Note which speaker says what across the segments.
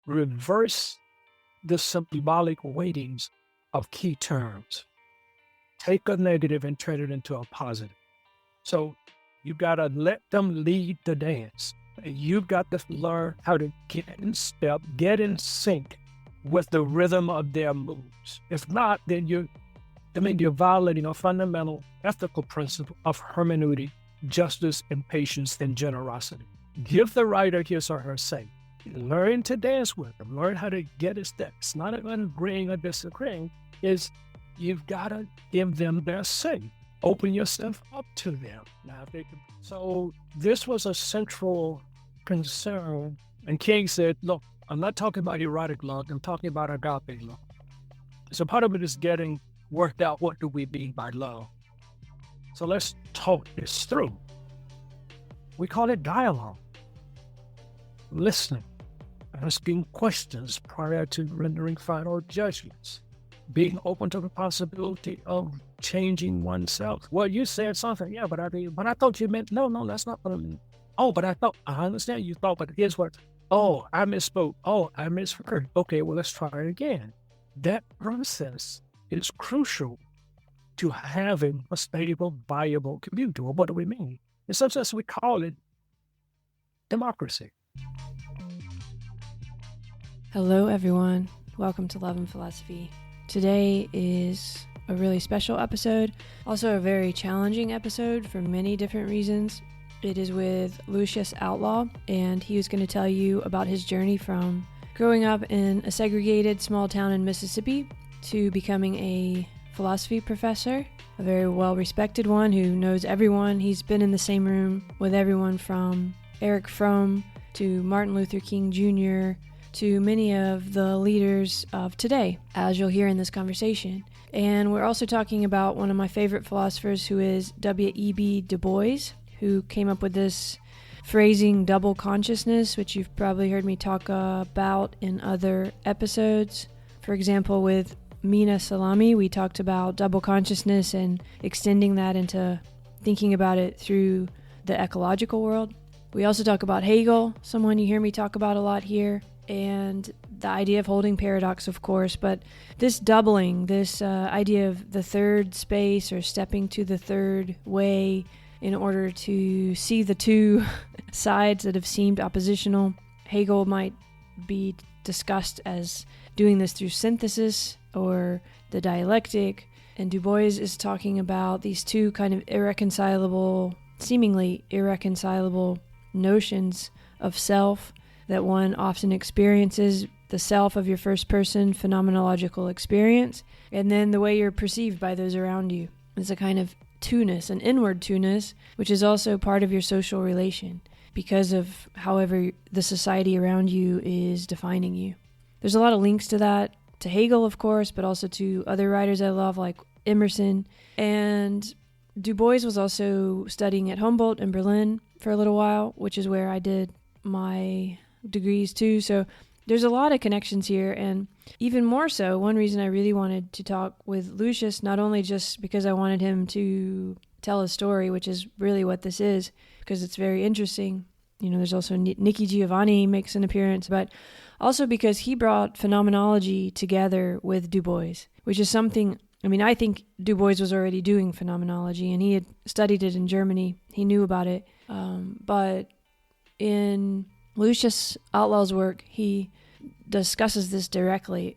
Speaker 1: reverse the symbolic weightings of key terms. Take a negative and turn it into a positive. So you got to let them lead the dance. You've got to learn how to get in step, get in sync with the rhythm of their moves. If not, then you're violating a fundamental ethical principle of hermeneutic, justice and patience and generosity. Give the writer his or her say. Learn to dance with them. Learn how to get a step. It's not agreeing or disagreeing. You've got to give them their say. Open yourself up to them. Now, if they can. So this was a central concern. And King said, look, I'm not talking about erotic love. I'm talking about agape love. So part of it is getting worked out, what do we mean by love? So let's talk this through. We call it dialogue. Listening, asking questions prior to rendering final judgments, being open to the possibility of changing oneself. Well, you said something, yeah, but I thought you meant, no, that's not what I mean. Oh, but I understand you thought, but here's what, oh, I misspoke. Oh, I misheard. Okay, well, let's try it again. That process is crucial to having a stable, viable community. Well, what do we mean? In some sense, we call it democracy.
Speaker 2: Hello, everyone. Welcome to Love and Philosophy. Today is a really special episode, also a very challenging episode for many different reasons. It is with Lucius Outlaw, and he was going to tell you about his journey from growing up in a segregated small town in Mississippi to becoming a philosophy professor, a very well-respected one who knows everyone. He's been in the same room with everyone from Eric Fromm to Martin Luther King Jr. to many of the leaders of today, as you'll hear in this conversation. And we're also talking about one of my favorite philosophers, who is W.E.B. Du Bois, who came up with this phrasing double consciousness, which you've probably heard me talk about in other episodes. For example, with Mina Salami, we talked about double consciousness and extending that into thinking about it through the ecological world. We also talk about Hegel, someone you hear me talk about a lot here, and the idea of holding paradox, of course, but this doubling, this idea of the third space or stepping to the third way in order to see the two sides that have seemed oppositional. Hegel might be discussed as doing this through synthesis or the dialectic, and Du Bois is talking about these two kind of seemingly irreconcilable notions of self that one often experiences, the self of your first person phenomenological experience, and then the way you're perceived by those around you. It's a kind of two-ness, an inward two-ness, which is also part of your social relation because of however the society around you is defining you. There's a lot of links to that, to Hegel, of course, but also to other writers I love like Emerson. And Du Bois was also studying at Humboldt in Berlin for a little while, which is where I did my degrees too. So there's a lot of connections here, and even more so, one reason I really wanted to talk with Lucius, not only just because I wanted him to tell a story, which is really what this is, because it's very interesting. You know, there's also Nikki Giovanni makes an appearance, but also because he brought phenomenology together with Du Bois, which is something, I think Du Bois was already doing phenomenology, and he had studied it in Germany. He knew about it. But in Lucius Outlaw's work, he discusses this directly.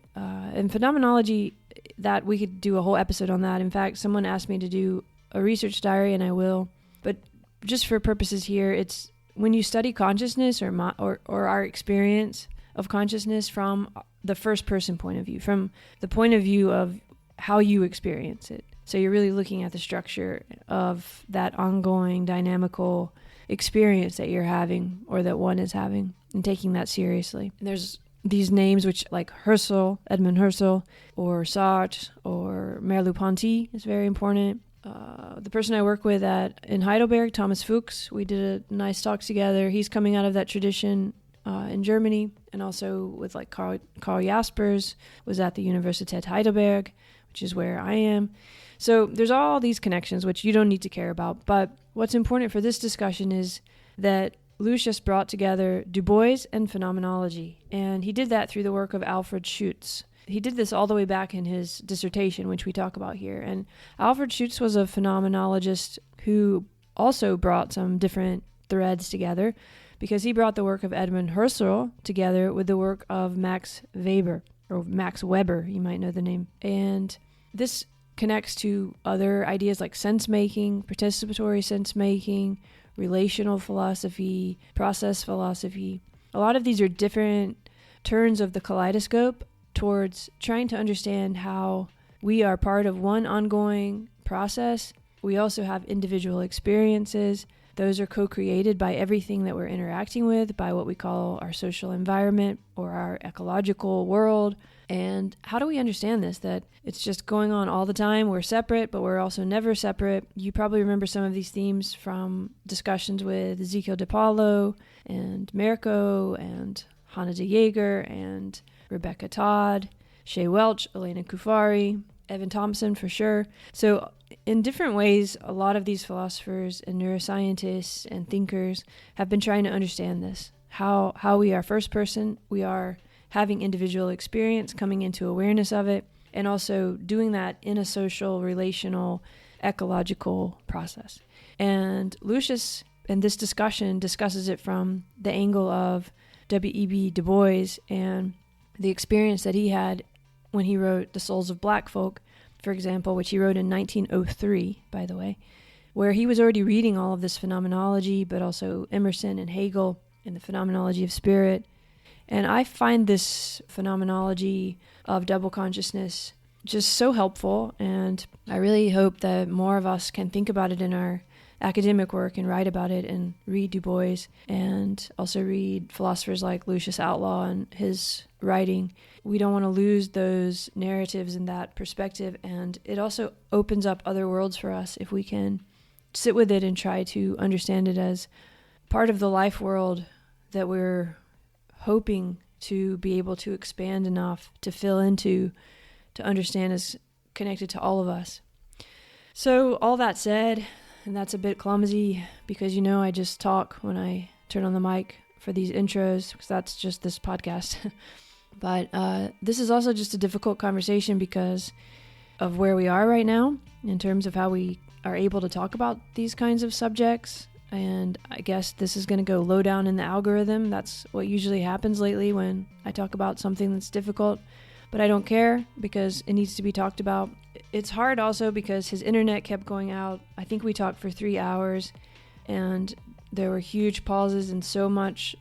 Speaker 2: In phenomenology, that we could do a whole episode on that. In fact, someone asked me to do a research diary, and I will. But just for purposes here, it's when you study consciousness or our experience of consciousness from the first person point of view, from the point of view of how you experience it. So you're really looking at the structure of that ongoing dynamical experience that you're having or that one is having and taking that seriously. And there's these names which like Husserl, Edmund Husserl, or Sartre, or Merleau-Ponty is very important. The person I work with in Heidelberg, Thomas Fuchs, we did a nice talk together. He's coming out of that tradition in Germany, and also with like Karl Jaspers was at the Universität Heidelberg, which is where I am. So there's all these connections which you don't need to care about, but what's important for this discussion is that Lucius brought together Du Bois and phenomenology, and he did that through the work of Alfred Schutz. He did this all the way back in his dissertation, which we talk about here. And Alfred Schutz was a phenomenologist who also brought some different threads together, because he brought the work of Edmund Husserl together with the work of Max Weber, you might know the name. And this connects to other ideas like sense-making, participatory sense-making, relational philosophy, process philosophy. A lot of these are different turns of the kaleidoscope towards trying to understand how we are part of one ongoing process. We also have individual experiences. Those are co-created by everything that we're interacting with, by what we call our social environment or our ecological world. And how do we understand this? That it's just going on all the time. We're separate, but we're also never separate. You probably remember some of these themes from discussions with Ezekiel DePaulo and Merco and Hannah de Jager and Rebecca Todd, Shea Welch, Elena Kufari, Evan Thompson for sure. So in different ways, a lot of these philosophers and neuroscientists and thinkers have been trying to understand this, how we are first person, we are having individual experience, coming into awareness of it, and also doing that in a social, relational, ecological process. And Lucius, in this discussion, discusses it from the angle of W.E.B. Du Bois and the experience that he had when he wrote The Souls of Black Folk, for example, which he wrote in 1903, by the way, where he was already reading all of this phenomenology, but also Emerson and Hegel and the phenomenology of spirit. And I find this phenomenology of double consciousness just so helpful, and I really hope that more of us can think about it in our academic work and write about it and read Du Bois and also read philosophers like Lucius Outlaw and his writing. We don't want to lose those narratives and that perspective, and it also opens up other worlds for us if we can sit with it and try to understand it as part of the life world that we're hoping to be able to expand enough to fill into, to understand is connected to all of us. So all that said, and that's a bit clumsy because, I just talk when I turn on the mic for these intros, because that's just this podcast. But this is also just a difficult conversation because of where we are right now in terms of how we are able to talk about these kinds of subjects. And I guess this is going to go low down in the algorithm. That's what usually happens lately when I talk about something that's difficult. But I don't care because it needs to be talked about. It's hard also because his internet kept going out. I think we talked for 3 hours and there were huge pauses and so much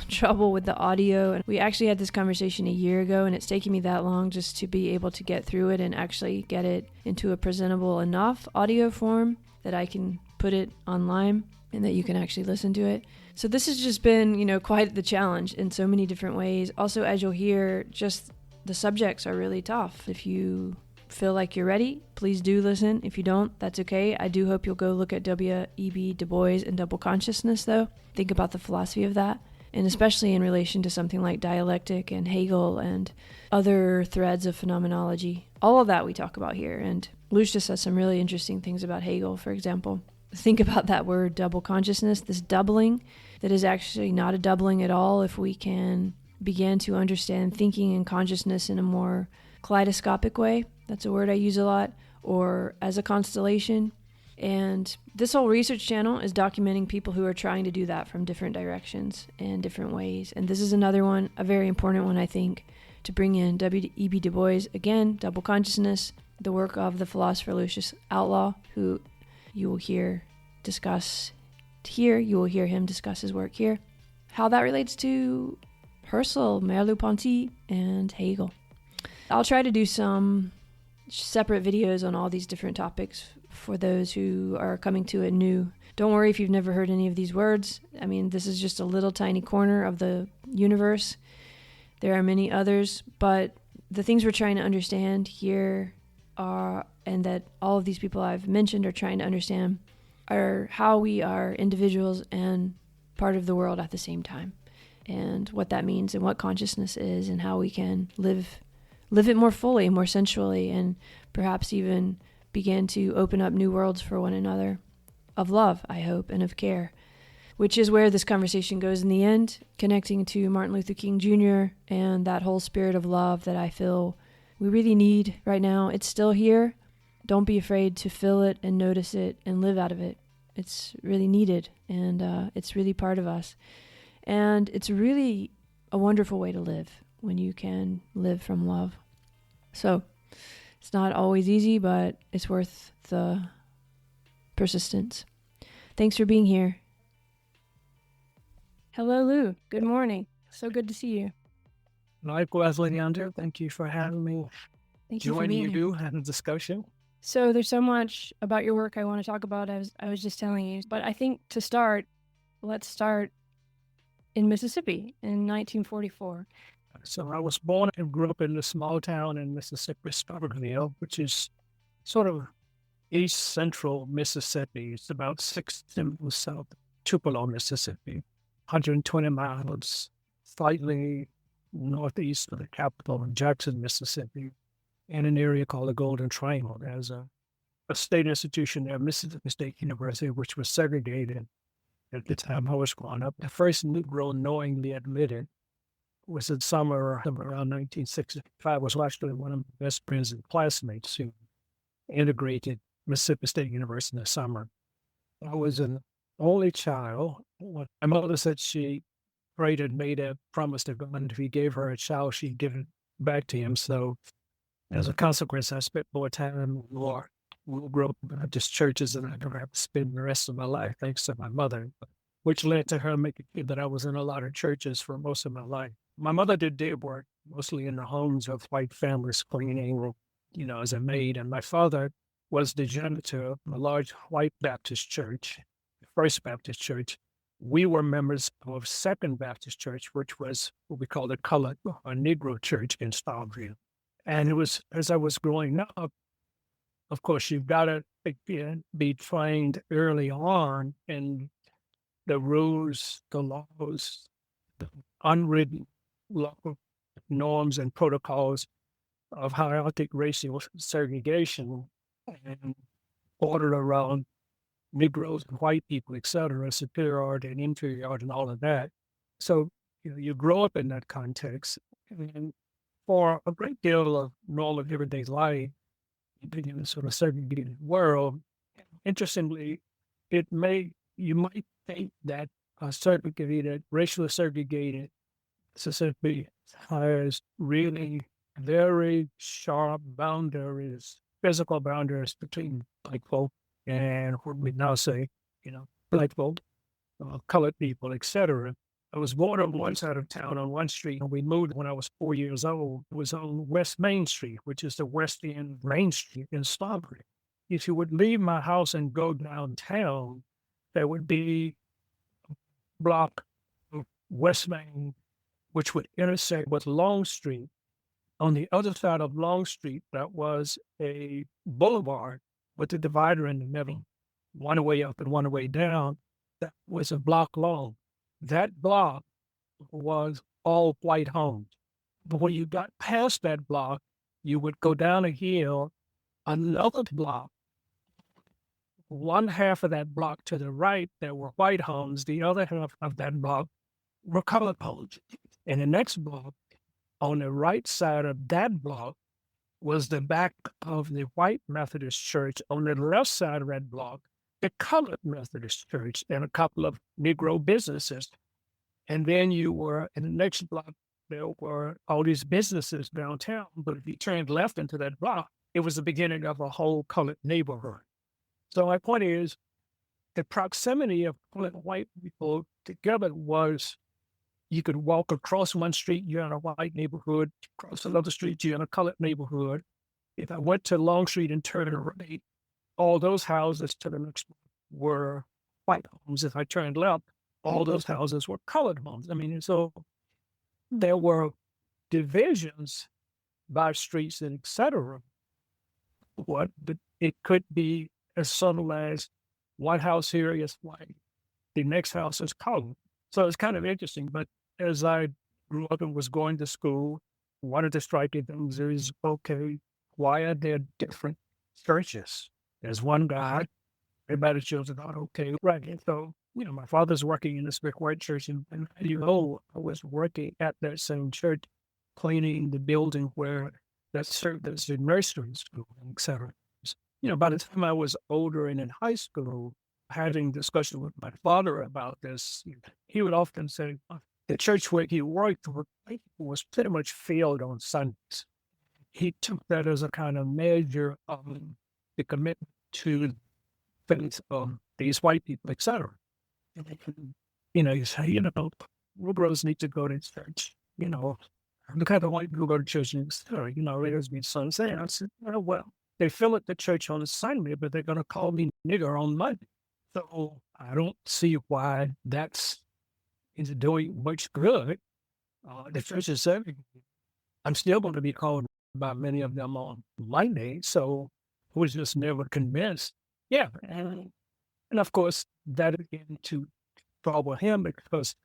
Speaker 2: trouble with the audio. And we actually had this conversation a year ago, and it's taken me that long just to be able to get through it and actually get it into a presentable enough audio form that I can put it online and that you can actually listen to it. So this has just been, quite the challenge in so many different ways. Also, as you'll hear, just the subjects are really tough. If you feel like you're ready, please do listen. If you don't, that's okay. I do hope you'll go look at W.E.B. Du Bois and double consciousness, though. Think about the philosophy of that, and especially in relation to something like dialectic and Hegel and other threads of phenomenology. All of that we talk about here, and Lucius says some really interesting things about Hegel, for example. Think about that word double consciousness, this doubling that is actually not a doubling at all if we can begin to understand thinking and consciousness in a more kaleidoscopic way. That's a word I use a lot, or as a constellation. And this whole research channel is documenting people who are trying to do that from different directions and different ways. And this is another one, a very important one, I think, to bring in W.E.B. Du Bois. Again, double consciousness, the work of the philosopher Lucius Outlaw, who you will hear discuss here. You will hear him discuss his work here. How that relates to Husserl, Merleau-Ponty, and Hegel. I'll try to do some separate videos on all these different topics for those who are coming to it new. Don't worry if you've never heard any of these words. I mean, this is just a little tiny corner of the universe. There are many others, but the things we're trying to understand here are, and that all of these people I've mentioned are trying to understand, are how we are individuals and part of the world at the same time, and what that means and what consciousness is and how we can live it more fully, more sensually, and perhaps even begin to open up new worlds for one another of love, I hope, and of care. which is where this conversation goes in the end, connecting to Martin Luther King Jr. and that whole spirit of love that I feel we really need right now. It's still here. Don't be afraid to feel it and notice it and live out of it. It's really needed, and it's really part of us. And it's really a wonderful way to live when you can live from love. So it's not always easy, but it's worth the persistence. Thanks for being here.
Speaker 3: Hello, Lou. Good morning. So good to see you.
Speaker 1: Likewise, Leander, thank you for having me.
Speaker 3: Thank you for being here.
Speaker 1: Have a discussion.
Speaker 3: So there's so much about your work I want to talk about, as I was just telling you. But I think to start, let's start in Mississippi in 1944.
Speaker 1: So I was born and grew up in a small town in Mississippi, Starkville, which is sort of east central Mississippi. It's about 6 miles south of Tupelo, Mississippi, 120 miles slightly northeast of the capital in Jackson, Mississippi, in an area called the Golden Triangle. There's a state institution there, Mississippi State University, which was segregated at the time I was growing up. The first Negro knowingly admitted was in summer of around 1965, was actually one of my best friends and classmates who integrated Mississippi State University in the summer. I was an only child. My mother said she prayed and made a promise to God, and if he gave her a child, she'd give it back to him. So as a consequence, I spent more time in war. We grew up in Baptist churches, and I never have to spend the rest of my life, thanks to my mother, which led to her making sure that I was in a lot of churches for most of my life. My mother did work mostly in the homes of white families, cleaning, as a maid. And my father was the janitor of a large white Baptist church, the First Baptist Church. We were members of Second Baptist Church, which was what we called a colored or Negro church in Starkville. And it was, as I was growing up, of course, you've got to be trained early on in the rules, the laws, the unwritten local norms and protocols of hierarchic racial segregation and ordered around Negroes and white people, et cetera, superiority and inferiority and all of that. So, you grow up in that context. And for a great deal of normal everyday life, in a sort of segregated world, interestingly, you might think that a segregated, racially segregated Mississippi has really very sharp boundaries, physical boundaries between black folk and what we now say, black folk, colored people, etc. I was born on one side of town on one street, and we moved when I was 4 years old. It was on West Main Street, which is the West End Main Street in Starkville. If you would leave my house and go downtown, there would be a block of West Main, which would intersect with Long Street. On the other side of Long Street, that was a boulevard with a divider in the middle, one way up and one way down. That was a block long. That block was all white homes. But when you got past that block, you would go down a hill, another block. One half of that block to the right, there were white homes. The other half of that block were colored homes. And the next block, on the right side of that block, was the back of the white Methodist church. On the left side of that block, the colored Methodist church and a couple of Negro businesses. And then you were in the next block, there were all these businesses downtown. But if you turned left into that block, it was the beginning of a whole colored neighborhood. So my point is, the proximity of colored white people together was, you could walk across one street, you're in a white neighborhood, across another street, you're in a colored neighborhood. If I went to Long Street and turned right, all those houses to the next were white homes. If I turned left, all those houses were colored homes. So there were divisions by streets and et cetera. It could be as subtle as one house here is white, the next house is colored. So it's kind of interesting. But as I grew up and was going to school, one of the striking things is, okay, why are there different churches? There's one God, everybody's children are okay, right? And so my father's working in this big white church, and I was working at that same church, cleaning the building where that served as the nursery school, et cetera. By the time I was older and in high school, having discussion with my father about this, he would often say the church where he worked was pretty much filled on Sundays. He took that as a kind of measure of the commitment to things of these white people, et cetera. You say, Negroes need to go to church, the kind of white people go to church, et cetera. Raiders be Sunday. I said, well, they fill at the church on a Sunday, but they're going to call me nigger on Monday. So I don't see why that's doing much good. The church is serving. I'm still going to be called by many of them on Monday. So I was just never convinced. Yeah. And of course, that again to trouble him because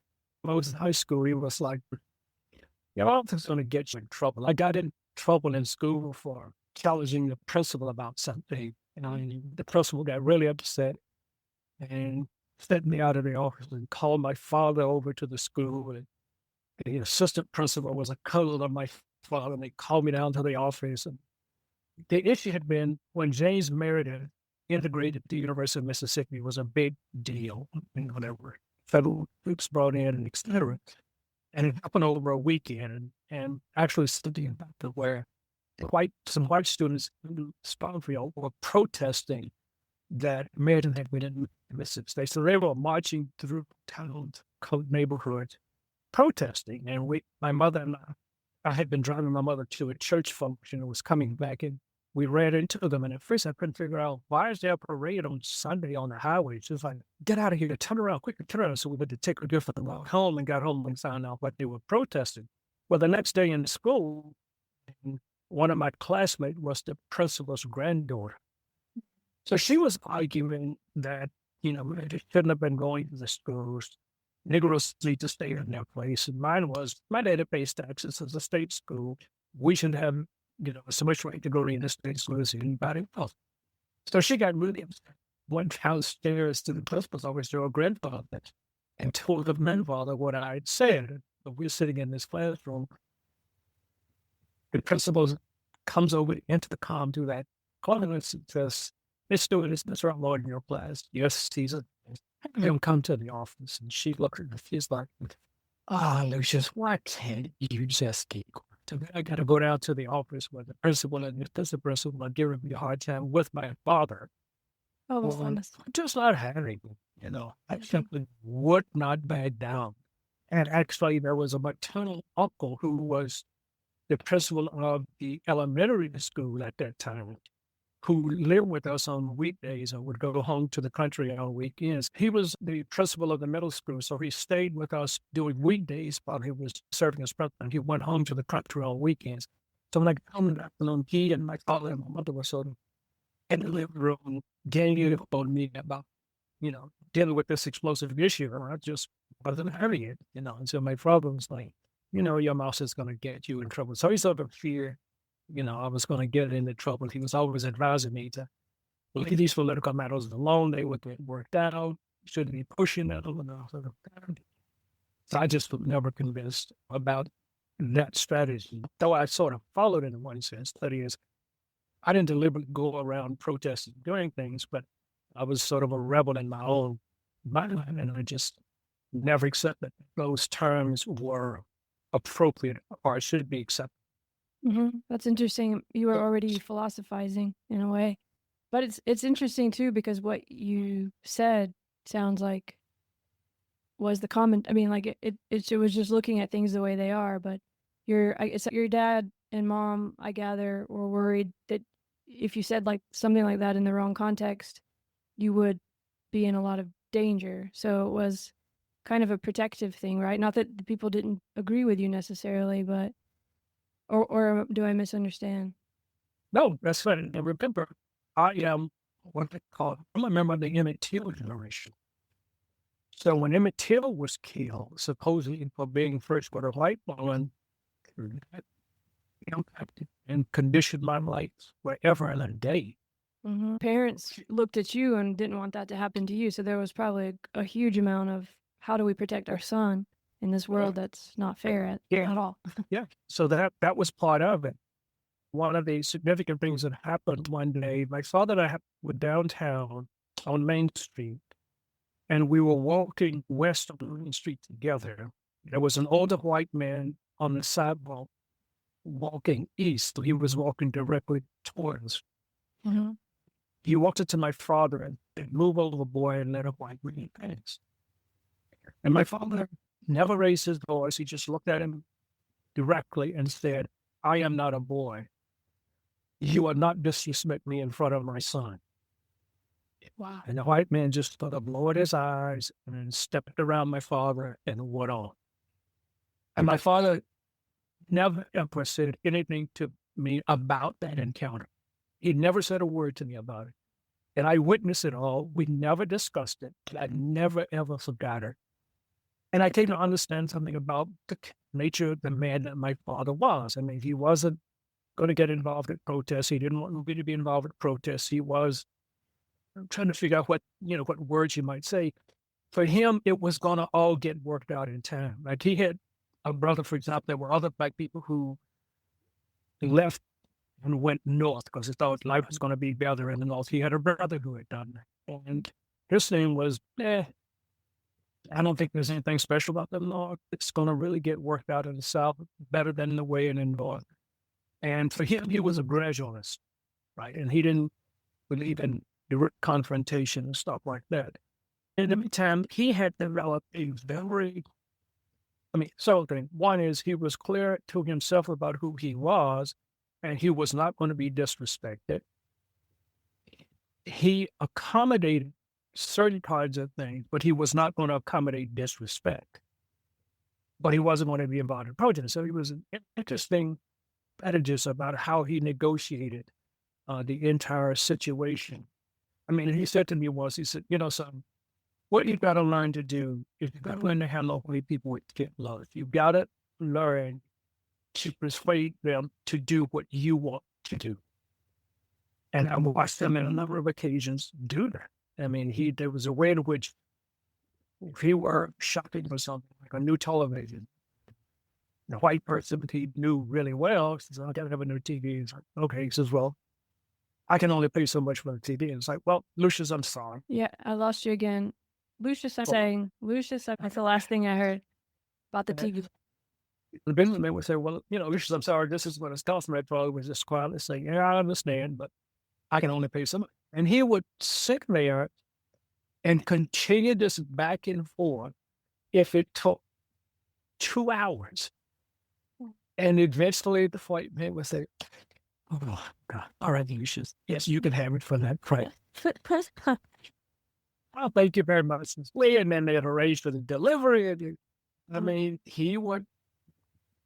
Speaker 1: when I was in high school, he was like, I don't think it's going to get you in trouble. I got in trouble in school for challenging the principal about something. And the principal got really upset and sent me out of the office and called my father over to the school. And the assistant principal was a cousin of my father, and they called me down to the office. And the issue had been when James Meredith integrated the University of Mississippi was a big deal. There were federal troops brought in and et cetera. And it happened over a weekend. And actually something about where some white students in Springfield were protesting that Meredith had been in Mississippi. So they were marching through towns, neighborhoods, protesting. And my mother and I had been driving my mother to a church function and was coming back, and we ran into them. And at first I couldn't figure out, why is there a parade on Sunday on the highway? She was like, get out of here, turn around, quickly, turn around. So we had to take a different route home and got home and found out what they were protesting. Well, the next day in school, one of my classmates was the principal's granddaughter. So she was arguing that, they shouldn't have been going to the schools. Negroes need to stay in their place. And mine was, my daddy pays taxes as a state school. We should have, so much right to go to the state school as anybody else. So she got really upset. Went downstairs to the principal's office to her grandfather and told the grandfather what I had said. But we're sitting in this classroom. The principal comes over into the comm to that class and says, Miss Stewart, is Mr. Outlaw in your class? Yes, he's have him come to the office. And she looked at me, she's like, Lucius, why can't you just keep going? I got to go down to the office where the principal and the assistant principal are giving me a hard time with my father.
Speaker 3: Oh,
Speaker 1: well, just not having it, I simply would not back down. And actually, there was a maternal uncle who was the principal of the elementary school at that time, who lived with us on weekdays and would go home to the country on weekends. He was the principal of the middle school, so he stayed with us doing weekdays while he was serving as principal. He went home to the country on weekends. So when I got home in the afternoon, he and my father and my mother were sort of in the living room, getting on me about, dealing with this explosive issue. And I just wasn't having it, And so my father was like, your mouse is going to get you in trouble. So he sort of feared, I was going to get into trouble. He was always advising me to leave these political matters alone. They would get worked out. Shouldn't be pushing it. So I just was never convinced about that strategy. Though I sort of followed it in one sense. That is, I didn't deliberately go around protesting, doing things, but I was sort of a rebel in my own mind, and I just never accepted those terms were appropriate or should be accepted.
Speaker 3: Mm-hmm. That's interesting. You were already philosophizing in a way, but it's interesting too because what you said sounds like was the comment. I mean, like it was just looking at things the way they are. But your dad and mom, I gather, were worried that if you said like something like that in the wrong context, you would be in a lot of danger. So it was kind of a protective thing, right? Not that the people didn't agree with you necessarily, but or do I misunderstand?
Speaker 1: No, that's right. And remember, I am what they call, I'm a member of the Emmett Till generation. So when Emmett Till was killed, supposedly for being first with a white woman, and conditioned my life forever and a day.
Speaker 3: Parents looked at you and didn't want that to happen to you. So there was probably a huge amount of how do we protect our son in this world that's not fair at all.
Speaker 1: Yeah. So that was part of it. One of the significant things that happened one day, my father and I were downtown on Main Street, and we were walking west of Main Street together. There was an older white man on the sidewalk walking east. He was walking directly towards us. He walked up to my father and moved over the boy and let a white man pass. And my father never raised his voice. He just looked at him directly and said, "I am not a boy. You are not disrespect me in front of my son."
Speaker 3: Wow.
Speaker 1: And the white man just sort of lowered his eyes and stepped around my father and went on. And my father never ever said anything to me about that encounter. He never said a word to me about it. And I witnessed it all. We never discussed it. I never, ever forgot it. And I came to understand something about the nature of the man that my father was. I mean, he wasn't going to get involved in protests. He didn't want me to be involved in protests. He was trying to figure out what words you might say. For him, it was going to all get worked out in time. Like he had a brother, for example, there were other black people who left and went north because they thought life was going to be better in the north. He had a brother who had done that. And his thing was, I don't think there's anything special about the north. It's going to really get worked out in the south better than the way in the north. And for him, he was a gradualist, right? And he didn't believe in direct confrontation and stuff like that. In the meantime, he had developed a several things. One is he was clear to himself about who he was, and he was not going to be disrespected. He accommodated certain kinds of things, but he was not going to accommodate disrespect. But he wasn't going to be involved in protest. So he was an interesting strategist about how he negotiated the entire situation. I mean, he said to me once, he said, son, what you've got to learn to do is you've got to learn to handle only people with get love. You've got to learn to persuade them to do what you want to do. And I watched him on a number of occasions do that. I mean, there was a way in which if he were shopping for something, like a new television, the white person he knew really well says, "I got to have a new TV." He's like, "Okay." He says, "Well, I can only pay so much for the TV." And it's like, "Well, Lucius, I'm sorry."
Speaker 3: Yeah, I lost you again. Lucius, that's the last thing I heard about the TV.
Speaker 1: The businessman would say, "Well, Lucius, I'm sorry. This is what it's costing." I'd probably was just quietly say, "Yeah, I understand, but I can only pay so much." And he would sit there and continue this back and forth if it took 2 hours. And eventually the white man would say, "Oh, God. All right, Lucius. Yes, you can have it for that price." "Well, thank you very much." And then they'd arrange for the delivery. And he would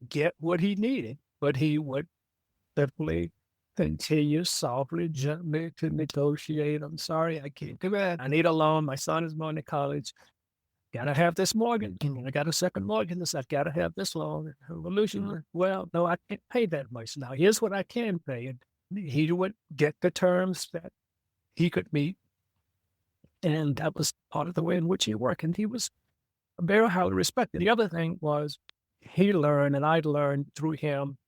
Speaker 1: get what he needed, but he would simply continue softly, gently to negotiate. "I'm sorry, I can't do that. I need a loan. My son is going to college. Gotta have this mortgage. I got a second mortgage. I gotta have this loan." Revolution. "Well, no, I can't pay that much. Now, here's what I can pay." And he would get the terms that he could meet. And that was part of the way in which he worked. And he was very highly respected. The other thing was he learned, and I learned through him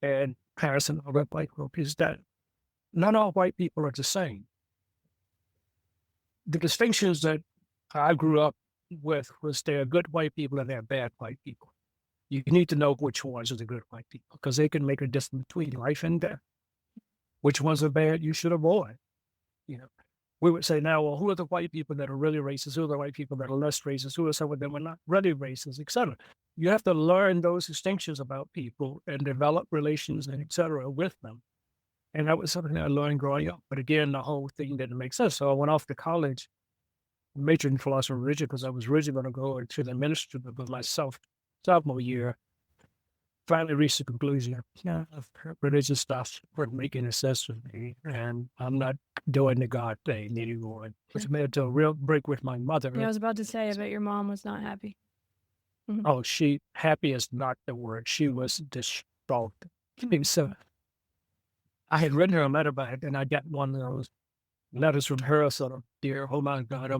Speaker 1: and Harrison, our white group, is that not all white people are the same. The distinctions that I grew up with was there are good white people and there are bad white people. You need to know which ones are the good white people because they can make a difference between life and death. Which ones are bad you should avoid. We would say now, well, who are the white people that are really racist? Who are the white people that are less racist? Who are some of them are not really racist, et cetera? You have to learn those distinctions about people and develop relations and et cetera with them. And that was something that I learned growing up. But again, the whole thing didn't make sense. So I went off to college, majored in philosophy and religion because I was originally going to go into the ministry with myself sophomore year. Finally reached the conclusion, religious stuff weren't making sense with me, and I'm not doing the God thing anymore. Which made a real break with my mother.
Speaker 3: Yeah, I was about to say, I bet your mom was not happy.
Speaker 1: Oh, happy is not the word. She was distraught. So I had written her a letter back, and I got one of those letters from her, sort of, dear, oh my God,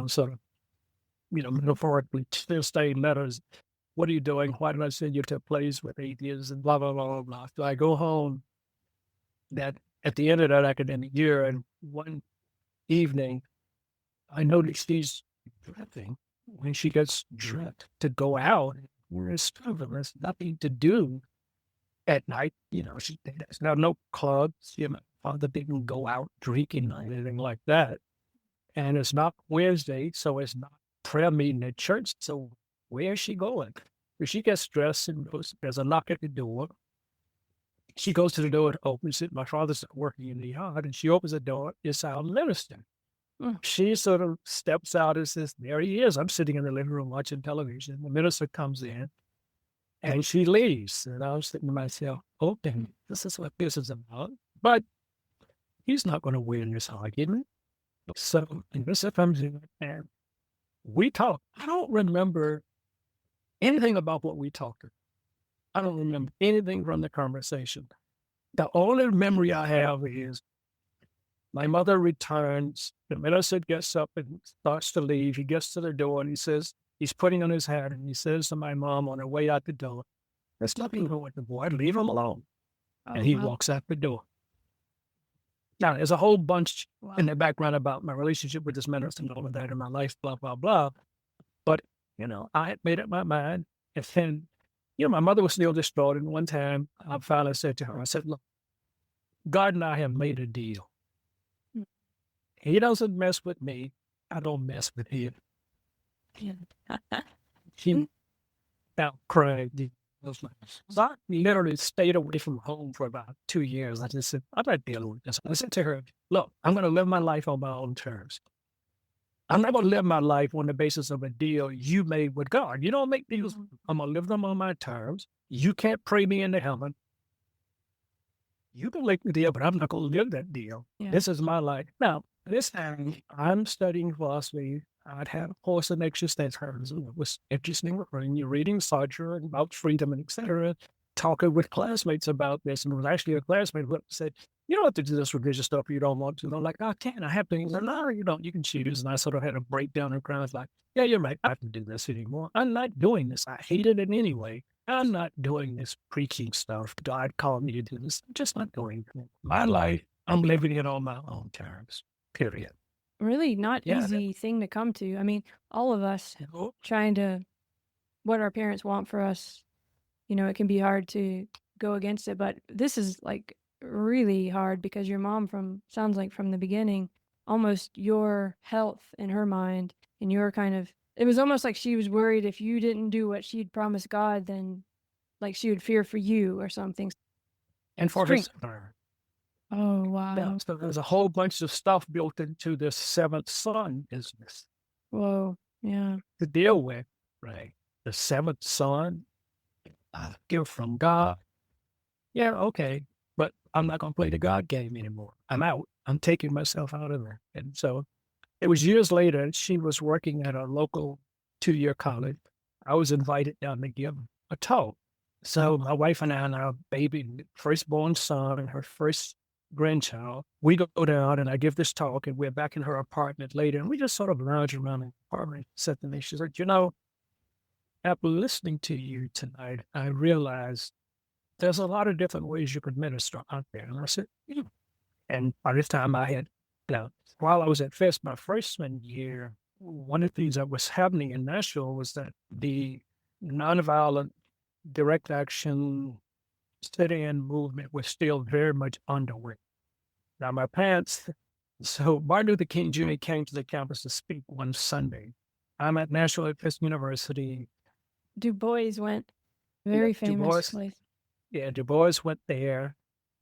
Speaker 1: sort of, metaphorically, tear stained letters. What are you doing? Why did I send you to a place with atheists and blah, blah, blah, blah, blah. So I go home that at the end of that academic year, and one evening, I noticed she's dressing when she gets dressed to go out. There's nothing to do at night. There's no clubs. My father didn't go out drinking or anything like that. And it's not Wednesday, so it's not prayer meeting at church. So where is she going? If she gets dressed and there's a knock at the door. She goes to the door and opens it. My father's working in the yard, and she opens the door. It's our minister. She sort of steps out and says, there he is. I'm sitting in the living room watching television. The minister comes in and she leaves. And I was thinking to myself, okay, this is what this is about. But he's not going to win this argument. So the minister comes in and we talk. I don't remember anything about what we talked about. I don't remember anything from the conversation. The only memory I have is my mother returns. The minister gets up and starts to leave. He gets to the door and he says, he's putting on his hat and he says to my mom on her way out the door, there's nothing wrong with the boy. Leave him alone. And he walks out the door. Now, there's a whole bunch in the background about my relationship with this minister and all of that in my life, blah, blah, blah. But, I had made up my mind. And then, my mother was still distraught. And one time I finally said to her, I said, look, God and I have made a deal. He doesn't mess with me. I don't mess with him. She now cried. So I literally stayed away from home for about 2 years. I just said, I'm not dealing with this. I said to her, look, I'm going to live my life on my own terms. I'm not going to live my life on the basis of a deal you made with God. You don't make deals. I'm going to live them on my terms. You can't pray me into heaven. You can make the deal, but I'm not going to live that deal.
Speaker 3: Yeah.
Speaker 1: This is my life. Now, this time I'm studying philosophy. I'd had a course in existentialism. It was interesting. You're reading Sartre about freedom and etc. Talking with classmates about this. And it was actually a classmate who said, you don't have to do this religious stuff if you don't want to. And I'm like, I can. I have to. Like, no, you don't. You can choose. And I sort of had a breakdown and cry. I was like, yeah, you're right. I have to do this anymore. I'm not doing this. I hated it anyway. I'm not doing this preaching stuff. God called me to do this. I'm just not doing it. My life, I'm living it on my own terms, period.
Speaker 3: Really not easy thing to come to. I mean, all of us trying to, what our parents want for us, it can be hard to go against it. But this is like really hard because your mom sounds like from the beginning, almost your health in her mind and your kind of, it was almost like she was worried if you didn't do what she'd promised God, then like she would fear for you or something.
Speaker 1: And for his son.
Speaker 3: Oh, wow.
Speaker 1: Yeah, so there's a whole bunch of stuff built into this seventh son business.
Speaker 3: Whoa, yeah.
Speaker 1: To deal with, right? The seventh son, a gift from God. Yeah, okay, but I'm not going to play the God game anymore. I'm out. I'm taking myself out of there. And so it was years later, she was working at a local 2-year college. I was invited down to give a talk. So my wife and I and our baby, firstborn son and her first grandchild, we go down and I give this talk and we're back in her apartment later and we just sort of lounge around the apartment. Said to me, she said, after listening to you tonight, I realized there's a lot of different ways you could minister out there. And I said, And by this time I had, while I was at Fisk, my freshman year, one of the things that was happening in Nashville was that the nonviolent direct action sit-in movement was still very much underway. Now, my parents, so Martin Luther King Jr. came to the campus to speak one Sunday. I'm at Nashville at Fisk University.
Speaker 3: Du Bois went, very famous place.
Speaker 1: Yeah, Du Bois went there.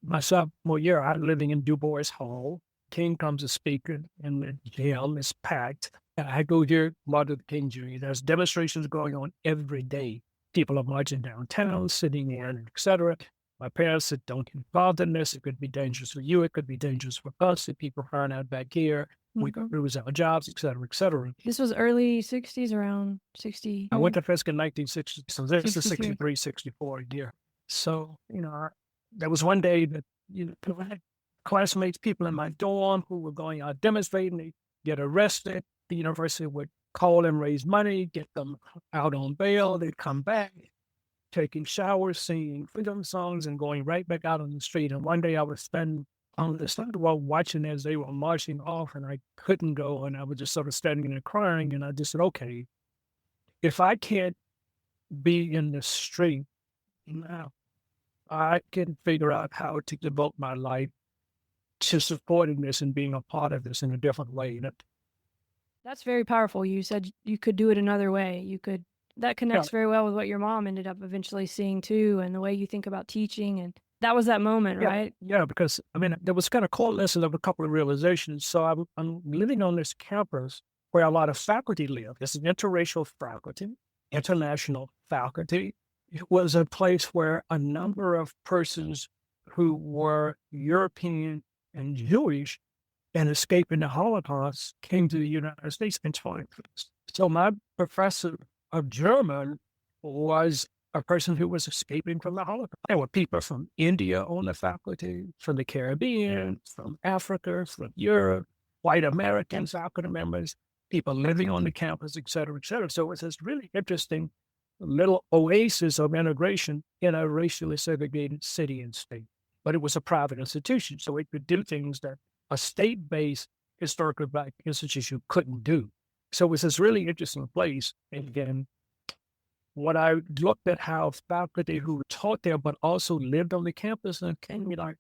Speaker 1: My sophomore year, I'm living in Du Bois Hall. King comes as speaker, and the jail is packed. I go here, Martin Luther King Jr. There's demonstrations going on every day. People are marching downtown, sitting in, etc. My parents said, don't get involved in this. It could be dangerous for you. It could be dangerous for us. If people find out back here, we could lose our jobs, etc., etc.
Speaker 3: This was early 60s, around 60.
Speaker 1: I went to Fisk in 1960, so this is 63, 64 year. So, there was one day that, classmates, people in my dorm who were going out demonstrating, they get arrested. The university would call them, raise money, get them out on bail. They'd come back, taking showers, singing freedom songs, and going right back out on the street. And one day I was standing on the sidewalk watching as they were marching off, and I couldn't go. And I was just sort of standing there crying. And I just said, okay, if I can't be in the street now, I can figure out how to devote my life to supporting this and being a part of this in a different way.
Speaker 3: That's very powerful. You said you could do it another way. That connects very well with what your mom ended up eventually seeing too, and the way you think about teaching. And that was that moment, right?
Speaker 1: Yeah, because I mean, there was kind of coalescence of a couple of realizations. So I'm living on this campus where a lot of faculty live. It's an interracial faculty, international faculty. It was a place where a number of persons who were European and Jewish and escaping the Holocaust came to the United States and taught. So my professor of German was a person who was escaping from the Holocaust. There were people from India on the faculty, from the Caribbean, from Africa, from Europe, white American faculty members, people living on the campus, et cetera, et cetera. So it's this really interesting little oasis of integration in a racially segregated city and state. But it was a private institution, so it could do things that a state-based historically Black institution couldn't do. So it was this really interesting place. And again, when I looked at how faculty who taught there but also lived on the campus, and came to me like,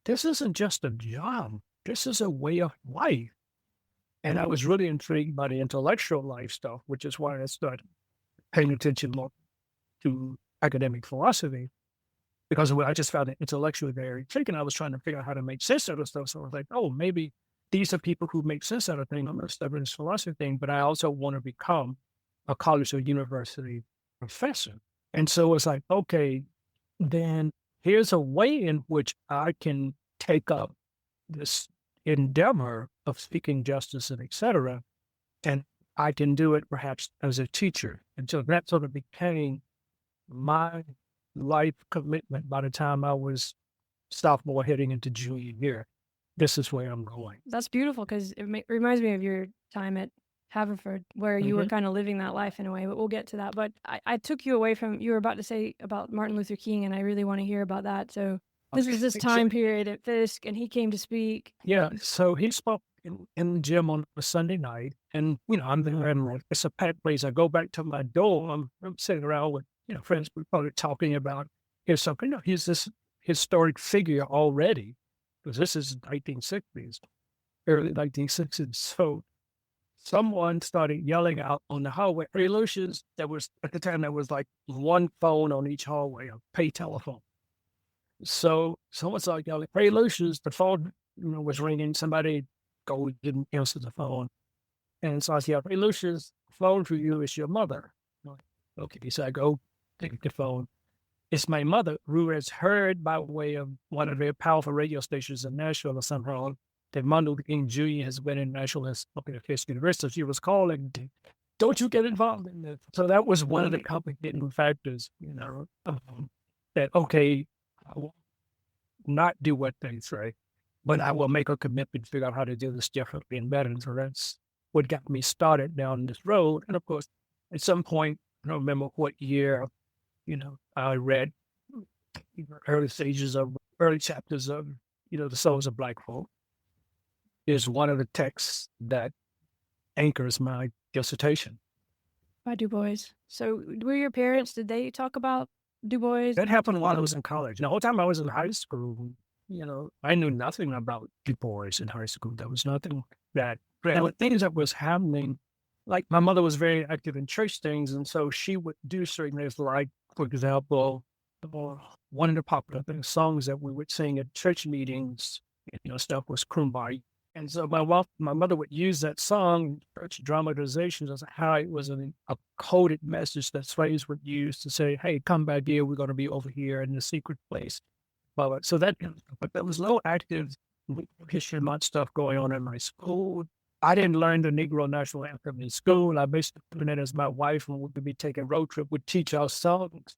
Speaker 1: this isn't just a job, this is a way of life. And I was really intrigued by the intellectual life stuff, which is why I started paying attention more to academic philosophy, because I just found it intellectually very intriguing. I was trying to figure out how to make sense out of stuff. So I was like, oh, maybe these are people who make sense out of things. I'm going to study this philosophy thing, but I also want to become a college or university professor. And so it's like, okay, then here's a way in which I can take up this endeavor of speaking justice and et cetera, and I can do it perhaps as a teacher. And so that sort of became my life commitment by the time I was sophomore heading into junior year. This is where I'm going.
Speaker 3: That's beautiful because it reminds me of your time at Haverford, where you were kind of living that life in a way, but we'll get to that. But I took you away from, you were about to say about Martin Luther King, and I really want to hear about that. So this was this time period at Fisk, and he came to speak.
Speaker 1: Yeah, so he spoke in the gym on a Sunday night, and, I'm there, and it's a packed place. I go back to my dorm, I'm sitting around with, friends, we're probably talking about, here's something, he's this historic figure already, because this is 1960s, early 1960s. So someone started yelling out on the hallway, "Hey, Lucius," at the time, there was like one phone on each hallway, a pay telephone. So someone started yelling, "Hey, Lucius," the phone, was ringing. Somebody didn't answer the phone. And so I said, "Hey, Lucius, the phone for you is your mother." I'm like, okay, so I go take the phone. It's my mother, who has heard by way of one of their powerful radio stations in Nashville or somehow that Martin Luther King Jr. has been in nationalist up at Fisk University. She was calling, "Don't you get involved in this." So that was one of the complicating factors, that, okay, I will not do what they say, but I will make a commitment to figure out how to do this differently and better. And so that's what got me started down this road. And of course, at some point, I don't remember what year, I read early chapters of, The Souls of Black Folk is one of the texts that anchors my dissertation.
Speaker 3: By Du Bois. So were your parents, did they talk about Du Bois?
Speaker 1: That happened while I was in college. The whole time I was in high school, I knew nothing about Du Bois in high school. There was nothing that, there were things that was happening. Like my mother was very active in church things, and so she would do certain things like, for example, one of the popular songs that we would sing at church meetings, stuff was Kumbaya. And so my mother would use that song in church dramatizations as how it was a coded message that slaves would use to say, "Hey, come back here, we're going to be over here in the secret place." So that, but there was no active history month stuff going on in my school. I didn't learn the Negro National Anthem in school. I basically put it as my wife, when we would be taking road trip, would teach our sons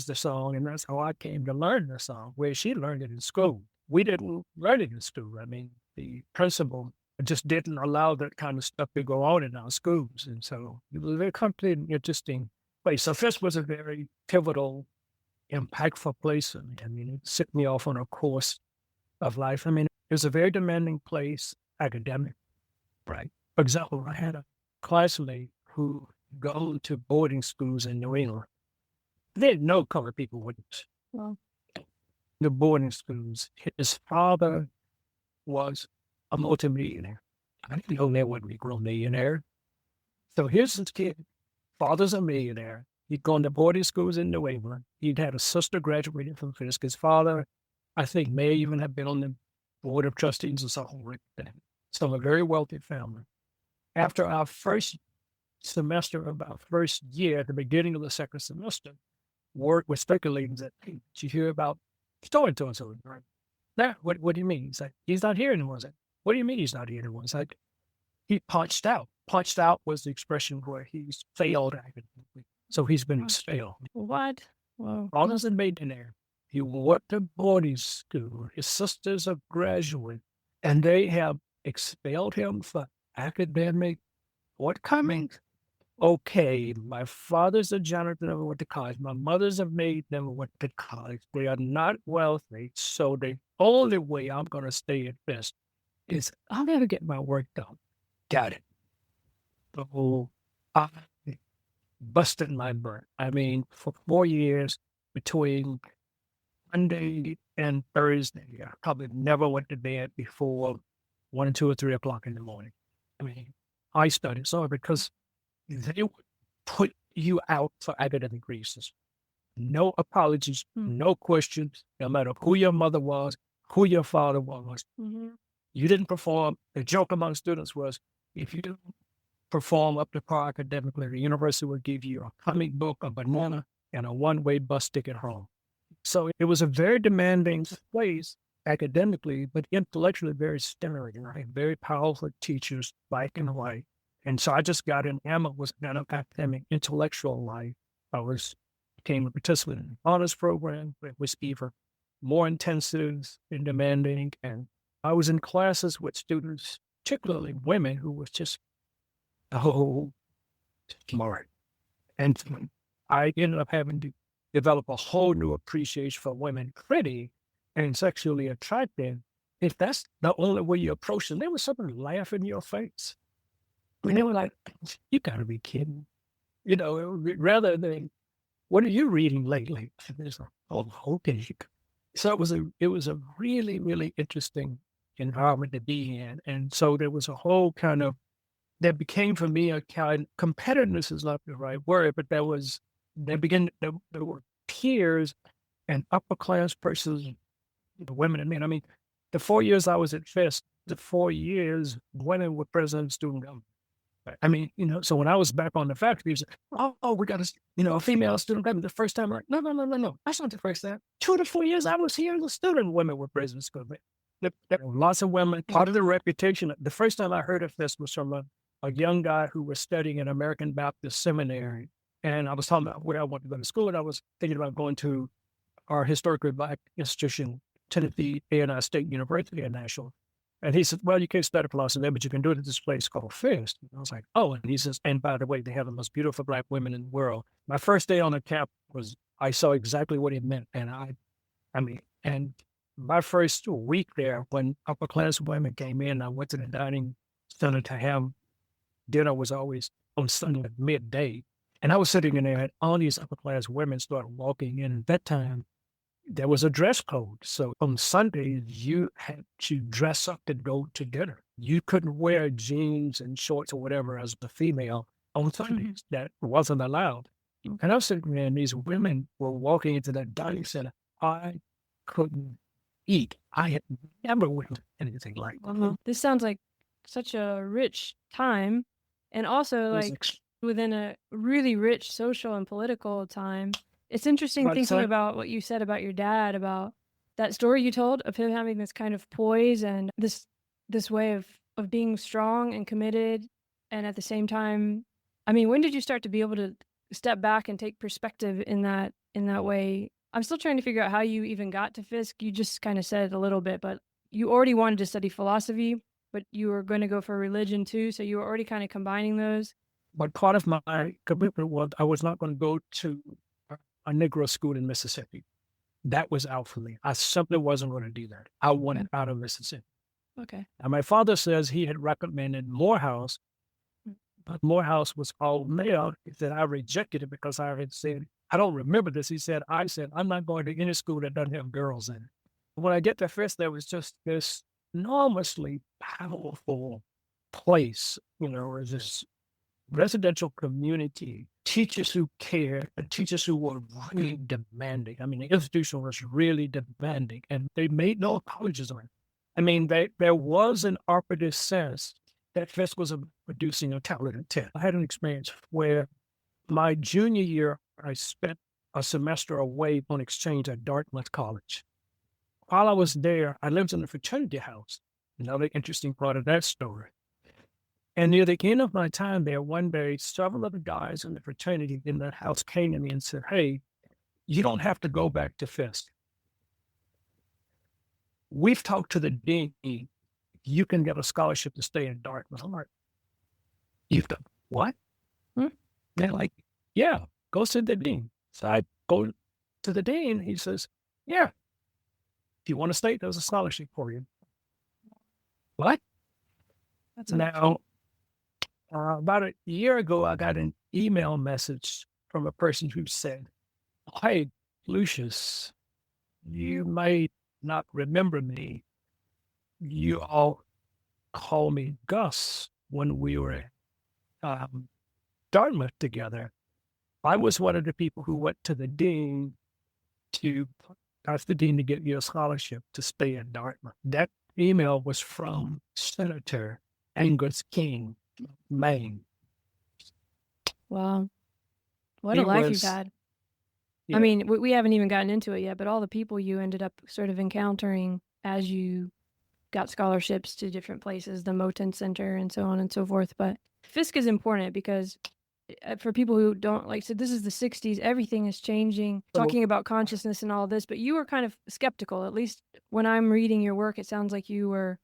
Speaker 1: the song, and that's how I came to learn the song, where she learned it in school. we didn't learn it in school. I mean, the principal just didn't allow that kind of stuff to go on in our schools. And so it was a very complete and interesting place. So Fisk was a very pivotal, impactful place for me. I mean, it set me off on a course of life. I mean, it was a very demanding place, academic, right? For example, I had a classmate who go to boarding schools in New England. They had no colored people with us.
Speaker 3: Well,
Speaker 1: The boarding schools. His father was a multimillionaire. I didn't know there would be a millionaire. So here's this kid. Father's a millionaire. He'd gone to boarding schools in New England. He'd had a sister graduating from Fisk. His father, I think, may even have been on the board of trustees or something like that. So a very wealthy family. After our first semester of our first year, at the beginning of the second semester, word was speculating that, hey, did you hear about so-and-so? Right? Now, what do you mean? He's like, he's not here anymore. I was like, what do you mean he's not here anymore? It's like, he punched out. Punched out was the expression where he's failed academically. So he's been expelled.
Speaker 3: what? Whoa.
Speaker 1: Father's a millionaire. He went to boarding school. His sisters are graduate, and they have expelled him for academic shortcomings. Okay, my father's a janitor, never went to college. My mother's a maid, never went to college. They are not wealthy, so the only way I'm going to stay at Fisk is I'm going to get my work done. Got it. So I busted my butt. I mean, for 4 years, between Monday and Thursday, I probably never went to bed before 1, 2, or 3 o'clock in the morning. I mean, I studied so because they would put you out for academic reasons. No apologies, no questions, no matter who your mother was, who your father was.
Speaker 3: Mm-hmm.
Speaker 1: You didn't perform. The joke among students was, if you didn't perform up to par academically, the university would give you a comic book, a banana, and a one-way bus ticket home. So it was a very demanding place academically, but intellectually very stimulating, right? Very powerful teachers, black and white. And so I just got enamored with kind of academic intellectual life. Became a participant in the honors program. It was even more intensive and demanding. And I was in classes with students, particularly women, who was just, smart. And I ended up having to develop a whole new appreciation for women pretty and sexually attractive. If that's the only way you approach them, there was something laugh in your face. I mean, they were like, you gotta be kidding. You know, rather than, what are you reading lately? And it's like, oh, okay. So it was a really, really interesting environment to be in. And so there was a whole kind of, that became for me a kind, competitiveness is not the right word, but there were peers and upper class persons, the women and men. I mean, the 4 years I was at Fisk, the 4 years women were president of student government. I mean, you know, so when I was back on the faculty, it was like, we got a female student government. The first time, like, no. That's not the first time. 2 to 4 years I was here as a student, women were president of school. There were lots of women. Part of the reputation, the first time I heard of this was from a young guy who was studying at American Baptist Seminary. And I was talking about where I wanted to go to school, and I was thinking about going to our historically black institution, Tennessee A&I State University in Nashville. And he said, well, you can't study philosophy there, but you can do it at this place called Fisk. And I was like, oh, and he says, and by the way, they have the most beautiful black women in the world. My first day on the campus I saw exactly what it meant. And and my first week there, when upper class women came in, I went to the dining center to have dinner, was always on Sunday at midday. And I was sitting in there, and all these upper class women started walking in. At that time, there was a dress code. So on Sundays, you had to dress up to go to dinner. You couldn't wear jeans and shorts or whatever as a female on Sundays. That wasn't allowed. And I was sitting there, and these women were walking into that dining center. I couldn't eat. I had never witnessed anything like that.
Speaker 3: This sounds like such a rich time, and also like within a really rich social and political time. It's interesting thinking about what you said about your dad, about that story you told of him having this kind of poise and this way of being strong and committed. And at the same time, I mean, when did you start to be able to step back and take perspective in that way I'm still trying to figure out how you even got to Fisk. You just kind of said a little bit, but you already wanted to study philosophy, but you were going to go for religion too. So you were already kind of combining those.
Speaker 1: But part of my commitment was I was not going to go to a Negro school in Mississippi. That was out for me. I simply wasn't going to do that. I wanted out of Mississippi.
Speaker 3: Okay.
Speaker 1: And my father says he had recommended Morehouse, but Morehouse was all male. He said, I rejected it because I had said, I don't remember this. He said, I'm not going to any school that doesn't have girls in it. When I get to Fisk, there was just this enormously powerful place, you know, as this residential community, teachers who cared, and teachers who were really demanding. I mean, the institution was really demanding, and they made no apologies on it. I mean, there was an operative sense that Fisk was producing a talented talent. I had an experience where my junior year, I spent a semester away on exchange at Dartmouth College. While I was there, I lived in a fraternity house. Another interesting part of that story. And near the end of my time there, one day, several of the guys in the fraternity in the house came to me and said, hey, you don't have to go back to Fisk. We've talked to the dean. You can get a scholarship to stay in Dartmouth. I'm like, you've done what? They're like, yeah, go see the dean. So I go to the dean. He says, yeah, if you want to stay, there's a scholarship for you. What?
Speaker 3: That's
Speaker 1: now, about a year ago, I got an email message from a person who said, hey, Lucius, you might not remember me. You all called me Gus when we were at Dartmouth together. I was one of the people who went to the dean to ask the dean to get you a scholarship to stay in Dartmouth. That email was from Senator Angus King, Maine.
Speaker 3: Wow. What a life you've had.
Speaker 1: Yeah.
Speaker 3: I mean, we haven't even gotten into it yet, but all the people you ended up sort of encountering as you got scholarships to different places, the Moten Center and so on and so forth. But Fisk is important because for people who don't like, so this is the 60s, everything is changing, talking about consciousness and all this, but you were kind of skeptical. At least when I'm reading your work, it sounds like you were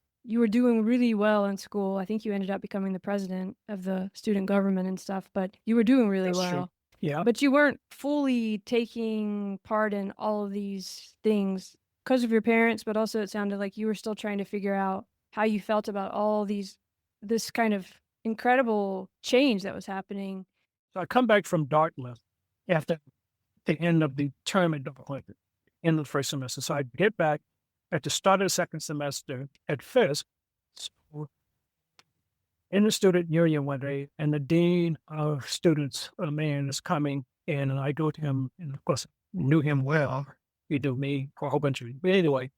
Speaker 3: doing really well in school. I think you ended up becoming the president of the student government and stuff, but you were doing really well.
Speaker 1: True. Yeah.
Speaker 3: But you weren't fully taking part in all of these things because of your parents, but also it sounded like you were still trying to figure out how you felt about all this kind of incredible change that was happening.
Speaker 1: So I come back from Dartmouth after the end of the term at Dartmouth, end of the first semester. So I get back at the start of the second semester at Fisk, so in the student union one day, and the dean of students, a man, is coming in, and I go to him, and of course, knew him well. He knew me for a whole bunch of reasons. But anyway,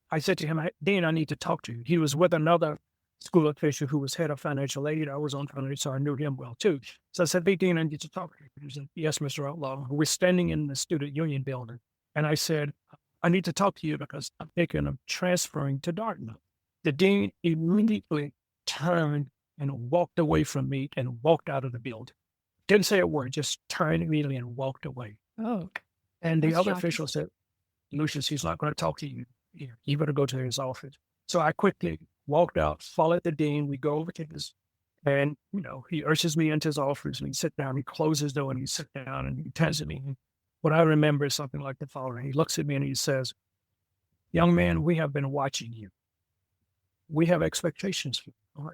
Speaker 1: I said to him, Dean, I need to talk to you. He was with another school official who was head of financial aid. I was on financial, so I knew him well too. So I said, hey, Dean, I need to talk to you. He said, yes, Mr. Outlaw. We're standing in the student union building. And I said, I need to talk to you because I'm thinking of transferring to Dartmouth. The dean immediately turned and walked away from me and walked out of the building. Didn't say a word, just turned immediately and walked away.
Speaker 3: Oh.
Speaker 1: And the other official said, Lucius, he's not going to talk to you here. You better go to his office. So I quickly walked out, followed the dean. We go over to his, and, you know, he urges me into his office and he sits down, he closes his door and he sits down and he turns to me. What I remember is something like the following. He looks at me and he says, young man, we have been watching you. We have expectations for you. I'm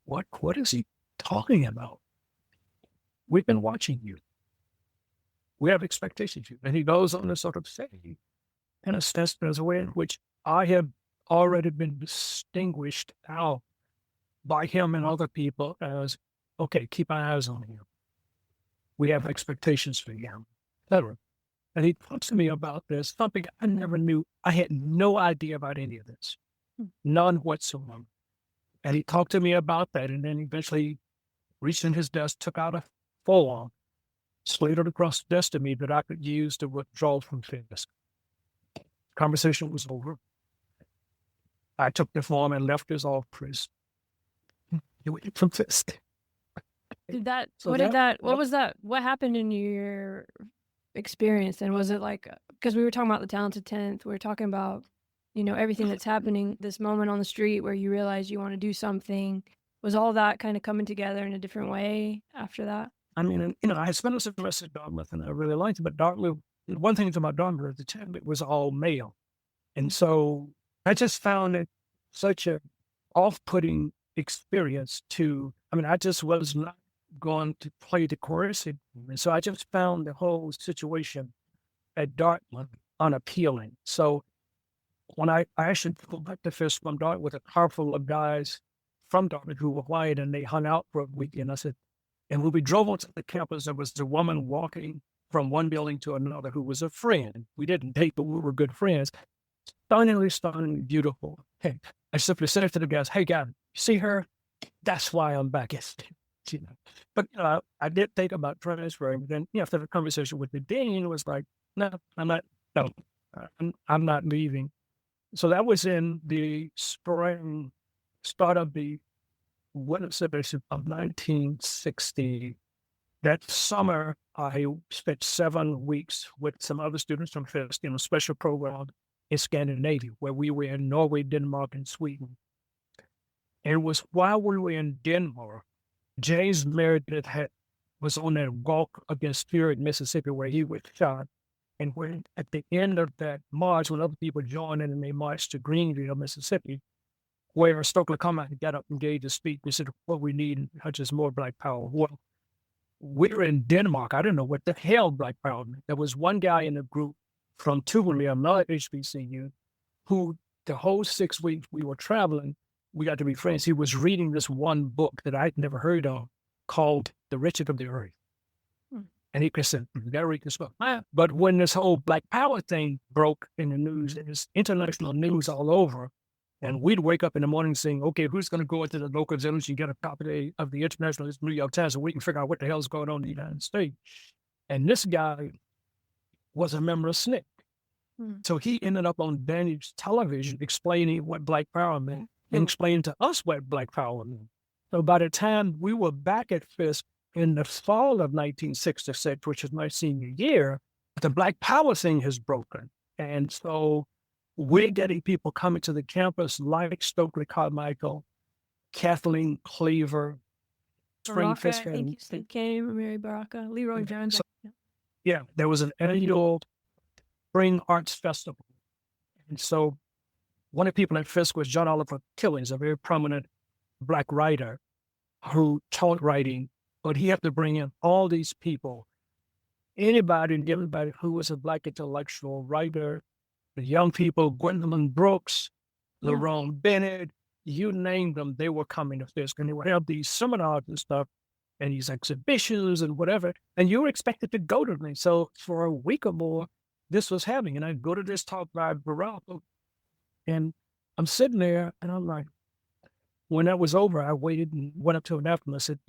Speaker 1: like, what is he talking about? We've been watching you. We have expectations for you. And he goes on to sort of say, in a sense, there's a way in which I have already been distinguished out by him and other people as, okay, keep our eyes on him. We have expectations for him, etc. And he talks to me about this, something I never knew. I had no idea about any of this, none whatsoever. And he talked to me about that, and then eventually reached in his desk, took out a form, slid it across the desk to me that I could use to withdraw from Fisk. Conversation was over. I took the form and left his office. He went from Fisk.
Speaker 3: What happened in your experience? And was it like, because we were talking about the talented 10th, we were talking about, everything that's happening, this moment on the street where you realize you want to do something. Was all that kind of coming together in a different way after that?
Speaker 1: I mean, I had spent a semester at Dartmouth and I really liked it, but Dartmouth, one thing about Dartmouth at the time, it was all male. And so I just found it such a off-putting experience I just was not going to play the coercive. And so I just found the whole situation at Dartmouth unappealing. So when I actually go back to Fisk from Dartmouth with a car full of guys from Dartmouth who were white, and they hung out for a weekend, I said, and when we drove onto the campus, there was a woman walking from one building to another who was a friend. We didn't date, but we were good friends. Stunningly beautiful. Hey, I simply said to the guys, "Hey, guys, you see her? That's why I'm back." But I did think about transferring. But then, after the conversation with the dean, it was like, "No, I'm not. No, I'm not leaving." So that was in the spring, start of the Whiteness of 1960. That summer, I spent 7 weeks with some other students from Fisk in a special program in Scandinavia, where we were in Norway, Denmark, and Sweden. And it was while we were in Denmark, James Meredith was on that walk against fear in Mississippi where he was shot. And when at the end of that march, when other people joined in and they marched to Greenville, Mississippi, where Stokely Carmichael got up and gave the speech, he said, "What we need is more Black power." Well, we were in Denmark. I didn't know what the hell Black power meant. There was one guy in the group from Tuvalu, another HBCU, who the whole 6 weeks we were traveling, we got to be friends. He was reading this one book that I'd never heard of called The Wretched of the Earth. And he said, "You got to read this book." But when this whole Black power thing broke in the news, it was international news all over. And we'd wake up in the morning saying, "Okay, who's going to go into the local village and get a copy of the international New York Times so we can figure out what the hell's going on in the United States?" And this guy was a member of SNCC. So he ended up on Danish television explaining what Black power meant and explaining to us what Black power meant. So by the time we were back at Fisk in the fall of 1966, which is my senior year, the Black power thing has broken. And so we're getting people coming to the campus like Stokely Carmichael, Kathleen Cleaver, Spring
Speaker 3: Baraka, I
Speaker 1: Fisk.
Speaker 3: think you said came, Mary Baraka, Leroy Jones.
Speaker 1: There was an annual Spring Arts Festival. And so one of the people at Fisk was John Oliver Killings, a very prominent Black writer who taught writing, but he had to bring in all these people, anybody and everybody who was a Black intellectual writer, the young people, Gwendolyn Brooks, Lerone Bennett, you name them, they were coming to Fisk, and they would have these seminars and stuff, and these exhibitions and whatever, and you were expected to go to them. So for a week or more, this was happening, and I'd go to this talk by Baraka, and I'm sitting there, and I'm like, when that was over, I waited and went up to him after and I said,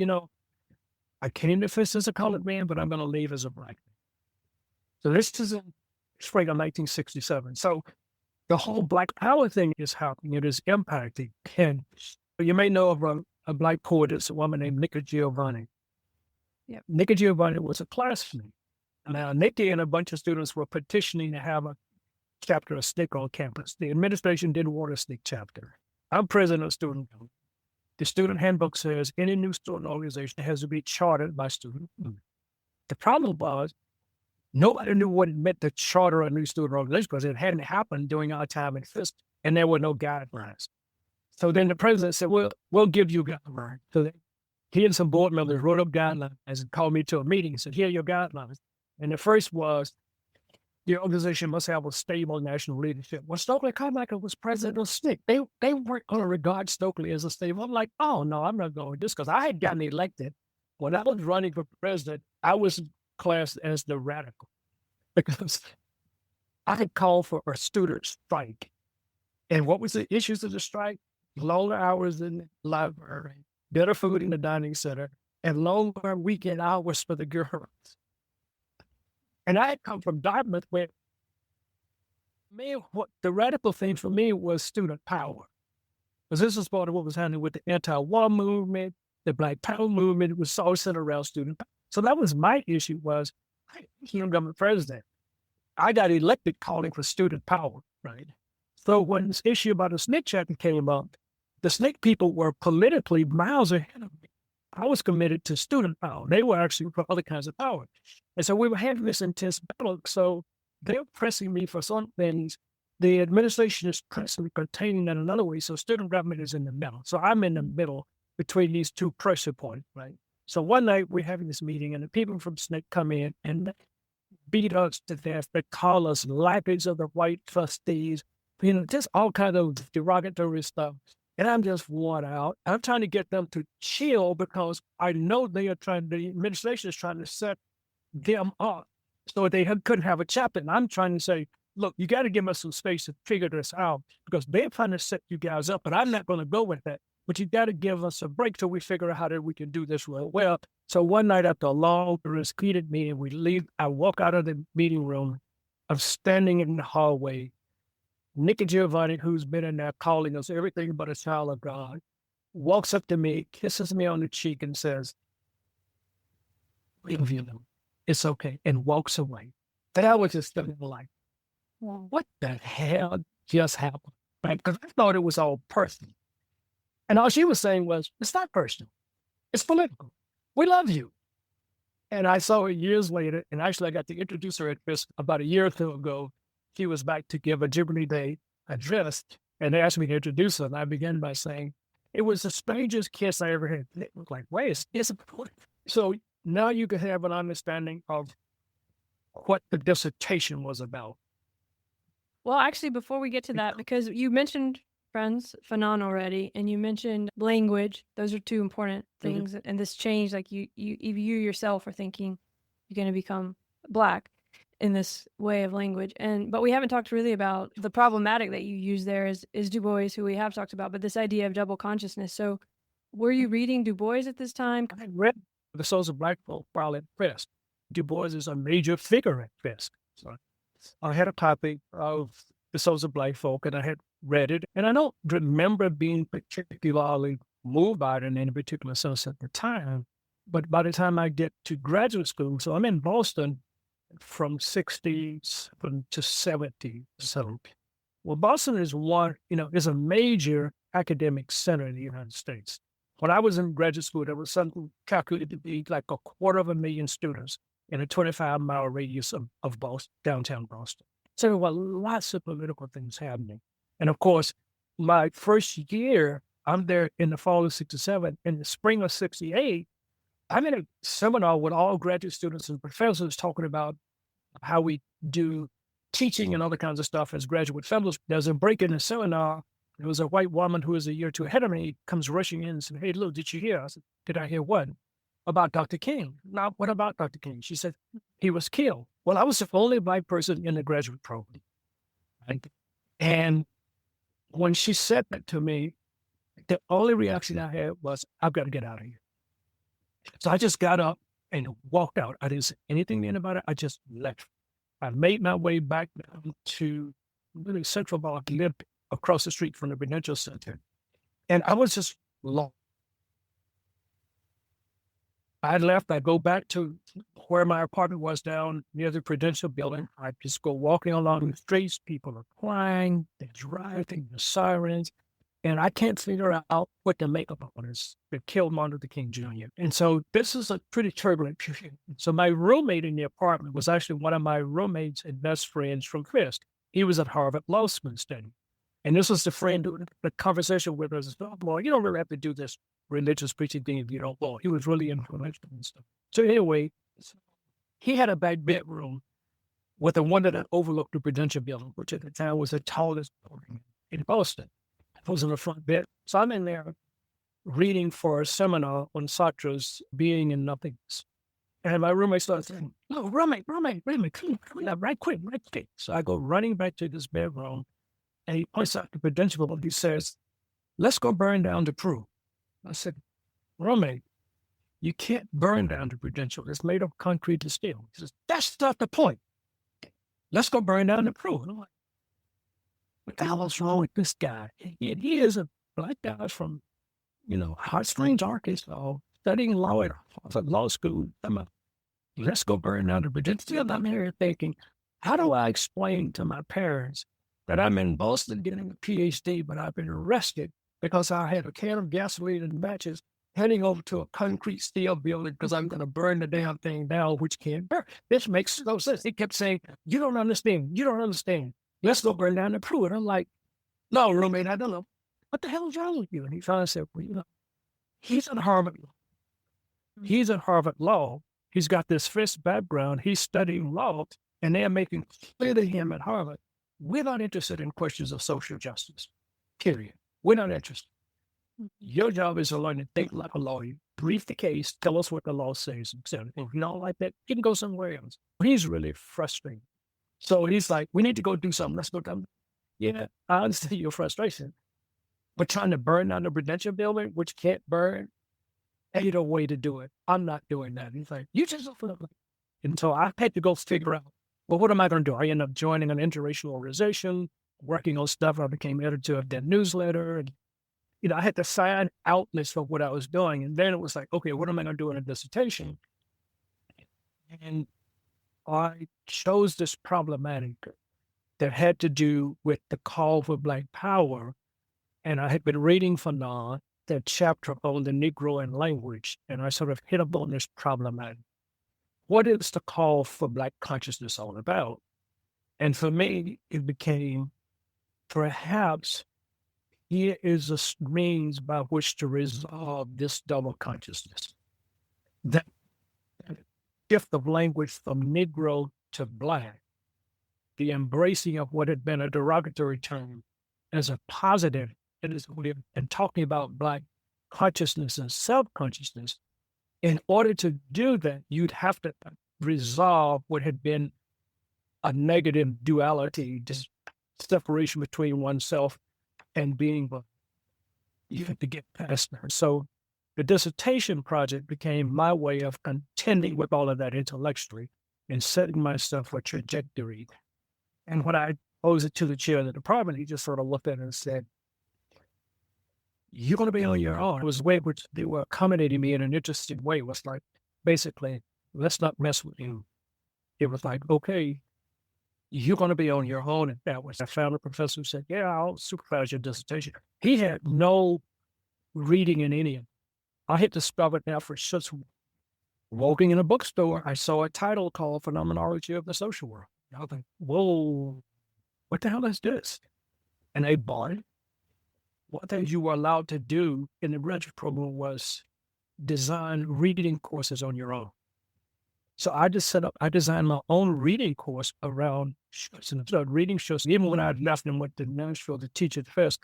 Speaker 1: I came to Fisk as a colored man, but I'm going to leave as a Black man. So this is in spring of 1967. So the whole Black power thing is happening. It is impacting. And you may know of a Black poetess, a woman named Nika Giovanni.
Speaker 3: Yep.
Speaker 1: Nika Giovanni was a classmate. Now, Nikki and a bunch of students were petitioning to have a chapter of SNCC on campus. The administration didn't want a SNCC chapter. I'm president of student government. The student handbook says any new student organization has to be chartered by student government. The problem was nobody knew what it meant to charter a new student organization because it hadn't happened during our time in Fisk, and there were no guidelines. So then the president said, "Well, we'll give you guidelines." So he and some board members wrote up guidelines and called me to a meeting and said, "Here are your guidelines." And the first was, the organization must have a stable national leadership. Well, Stokely Carmichael was president of SNCC. They weren't going to regard Stokely as a stable. I'm like, "Oh, no, I'm not going to this," because I had gotten elected. When I was running for president, I was classed as the radical because I had called for a student strike. And what was the issues of the strike? Longer hours in the library, better food in the dining center, and longer weekend hours for the girls. And I had come from Dartmouth where what the radical thing for me was student power. Because this was part of what was happening with the anti-war movement, the Black power movement. It was all centered around student power. So that was my issue was, student government president. I got elected calling for student power, right? So when this issue about the SNCC chapter came up, the SNCC people were politically miles ahead of me. I was committed to student power. They were actually for other kinds of power. And so we were having this intense battle. So they're pressing me for some things. The administration is pressing, containing that another way. So student government is in the middle. So I'm in the middle between these two pressure points, right? So one night we're having this meeting and the people from SNCC come in and beat us to death. They call us lackeys of the white trustees, just all kinds of derogatory stuff. And I'm just worn out. I'm trying to get them to chill because I know the administration is trying to set them up so they couldn't have a chaplain. I'm trying to say, look, you got to give us some space to figure this out because they're trying to set you guys up, but I'm not going to go with that. But you got to give us a break till we figure out how that we can do this well. So one night after a long, heated meeting, we leave. I walk out of the meeting room. I'm standing in the hallway. Nikki Giovanni, who's been in there calling us everything but a child of God, walks up to me, kisses me on the cheek, and says, "Leave you, it's okay," and walks away. That was just like, what the hell just happened? Right? Because I thought it was all personal. And all she was saying was, it's not personal. It's political. We love you. And I saw her years later, and actually I got to introduce her at Fisk about a year or two ago. She was back to give a Jubilee Day address, and they asked me to introduce her, and I began by saying, it was the strangest kiss I ever had. It was like, wait, it's important. So now you can have an understanding of what the dissertation was about.
Speaker 3: Well, actually, before we get to that, because you mentioned Friends, Fanon already, and you mentioned language. Those are two important things. And this change, like you yourself are thinking you're going to become Black in this way of language. But we haven't talked really about the problematic that you use there is Du Bois, who we have talked about, but this idea of double consciousness. So were you reading Du Bois at this time?
Speaker 1: I read The Souls of Black Folk while at Fisk. Du Bois is a major figure at Fisk. So I had a copy of The Souls of Black Folk, and I had read it. And I don't remember being particularly moved by it in any particular sense at the time. But by the time I get to graduate school, so I'm in Boston from 60s to 70s. So, well, Boston is is a major academic center in the United States. When I was in graduate school, there was something calculated to be like 250,000 students in a 25-mile radius of Boston, downtown Boston. So there were lots of political things happening. And of course, my first year, I'm there in the fall of 67. In the spring of 68, I'm in a seminar with all graduate students and professors talking about how we do teaching and other kinds of stuff as graduate fellows. There's a break in the seminar. There was a white woman who was a year or two ahead of me, comes rushing in and said, "Hey, Lou, did you hear?" I said, "Did I hear what?" "About Dr. King." "Now, what about Dr. King?" She said, "He was killed." Well, I was the only Black person in the graduate program. Right? And when she said that to me, the only reaction I had was, I've got to get out of here. So I just got up and walked out. I didn't say anything to anybody. I just left. I made my way back down to really Central Park, lived across the street from the Prudential Center. And I was just lost. I left. I go back to where my apartment was down near the Prudential building. I just go walking along the streets. People are crying. They're driving, the sirens. And I can't figure out what to make of all this. They killed Martin Luther King Jr. And so this is a pretty turbulent period. So my roommate in the apartment was actually one of my roommates and best friends from Fisk. He was at Harvard Law School studying. And this was the friend who the conversation with us. "Oh, boy, you don't really have to do this religious preaching thing if you don't want." He was really influential and stuff. So anyway, he had a back bedroom with a window that overlooked the Prudential building, which at the time was the tallest building in Boston. I was in the front bed. So I'm in there reading for a seminar on Sartre's Being and Nothingness. And my roommate started saying, "Oh, roommate, come on, right quick. So I go running back to this bedroom, and he points out the Prudential building. He says, "Let's go burn down the Prue." I said, "Roommate, you can't burn down the Prudential. It's made of concrete and steel." He says, "That's not the point. Let's go burn down the Prue." And I'm like, what the hell is wrong with this guy? He is a Black guy from, Hot Springs, Arkansas, studying law at Harvard Law School. let's go burn down the bridge. And still I'm here thinking, how do I explain to my parents that I'm in Boston getting a PhD, but I've been arrested because I had a can of gasoline and matches heading over to a concrete steel building because I'm going to burn the damn thing down, which can't burn. This makes no sense. He kept saying, you don't understand. You don't understand. Let's go burn down the Pruitt. I'm like, no, roommate, I don't know. What the hell is wrong with you? And he finally said, well, he's at Harvard. He's at Harvard Law. He's got this Fisk background. He's studying law, and they're making clear to him at Harvard, we're not interested in questions of social justice, period. We're not interested. Your job is to learn to think like a lawyer, brief the case, tell us what the law says, etc. If you don't like that, you can go somewhere else. He's really frustrated. So he's like, we need to go do something. Let's go down. Yeah, I understand your frustration. But trying to burn down the Prudential building, which can't burn, ain't a way to do it. I'm not doing that. He's like, you just open up. And so I had to go figure out, well, what am I going to do? I ended up joining an interracial organization, working on stuff. I became editor of their newsletter. And, I had to find outlets for what I was doing. And then it was like, okay, what am I going to do in a dissertation? And I chose this problematic that had to do with the call for Black power. And I had been reading Fanon, that chapter on the Negro and language, and I sort of hit upon this problematic. What is the call for Black consciousness all about? And for me, it became perhaps here is a means by which to resolve this double consciousness. That shift of language from Negro to Black, the embracing of what had been a derogatory term as a positive, and talking about Black consciousness and self-consciousness. In order to do that, you'd have to resolve what had been a negative duality, this separation between oneself and being Black. You have to get past that. So the dissertation project became my way of contending with all of that intellectually and setting myself a trajectory. And when I posed it to the chair of the department, he just sort of looked at it and said, you're going to be on your own. It was the way which they were accommodating me in an interesting way. It was like, basically, let's not mess with you. It was like, okay, you're going to be on your own. And that was, I found a professor who said, yeah, I'll supervise your dissertation. He had no reading in any of it. I had discovered now for just walking in a bookstore, I saw a title called Phenomenology of the Social World. I was like, whoa, what the hell is this? And I bought it. One thing you were allowed to do in the graduate program was design reading courses on your own. So I designed my own reading course around Schutz, and I started reading Schutz. Even when I had left and went to Nashville to teach at Fisk,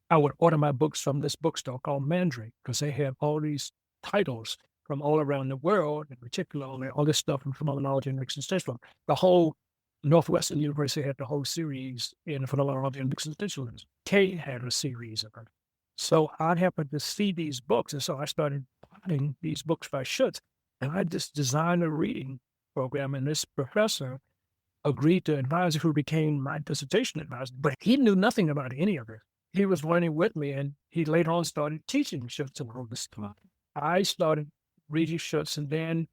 Speaker 1: I would order my books from this bookstore called Mandrake, because they had all these titles from all around the world, and particularly all this stuff from Phenomenology and Existentialism. The whole Northwestern University had the whole series in Phenomenology and Existentialism. Kay had a series of it. So I happened to see these books, and so I started buying these books by Schutz, and I just designed a reading program, and this professor agreed to advise who became my dissertation advisor, but he knew nothing about any of it. He was learning with me, and he later on started teaching Schutz and all this stuff. I started reading Schutz, and then,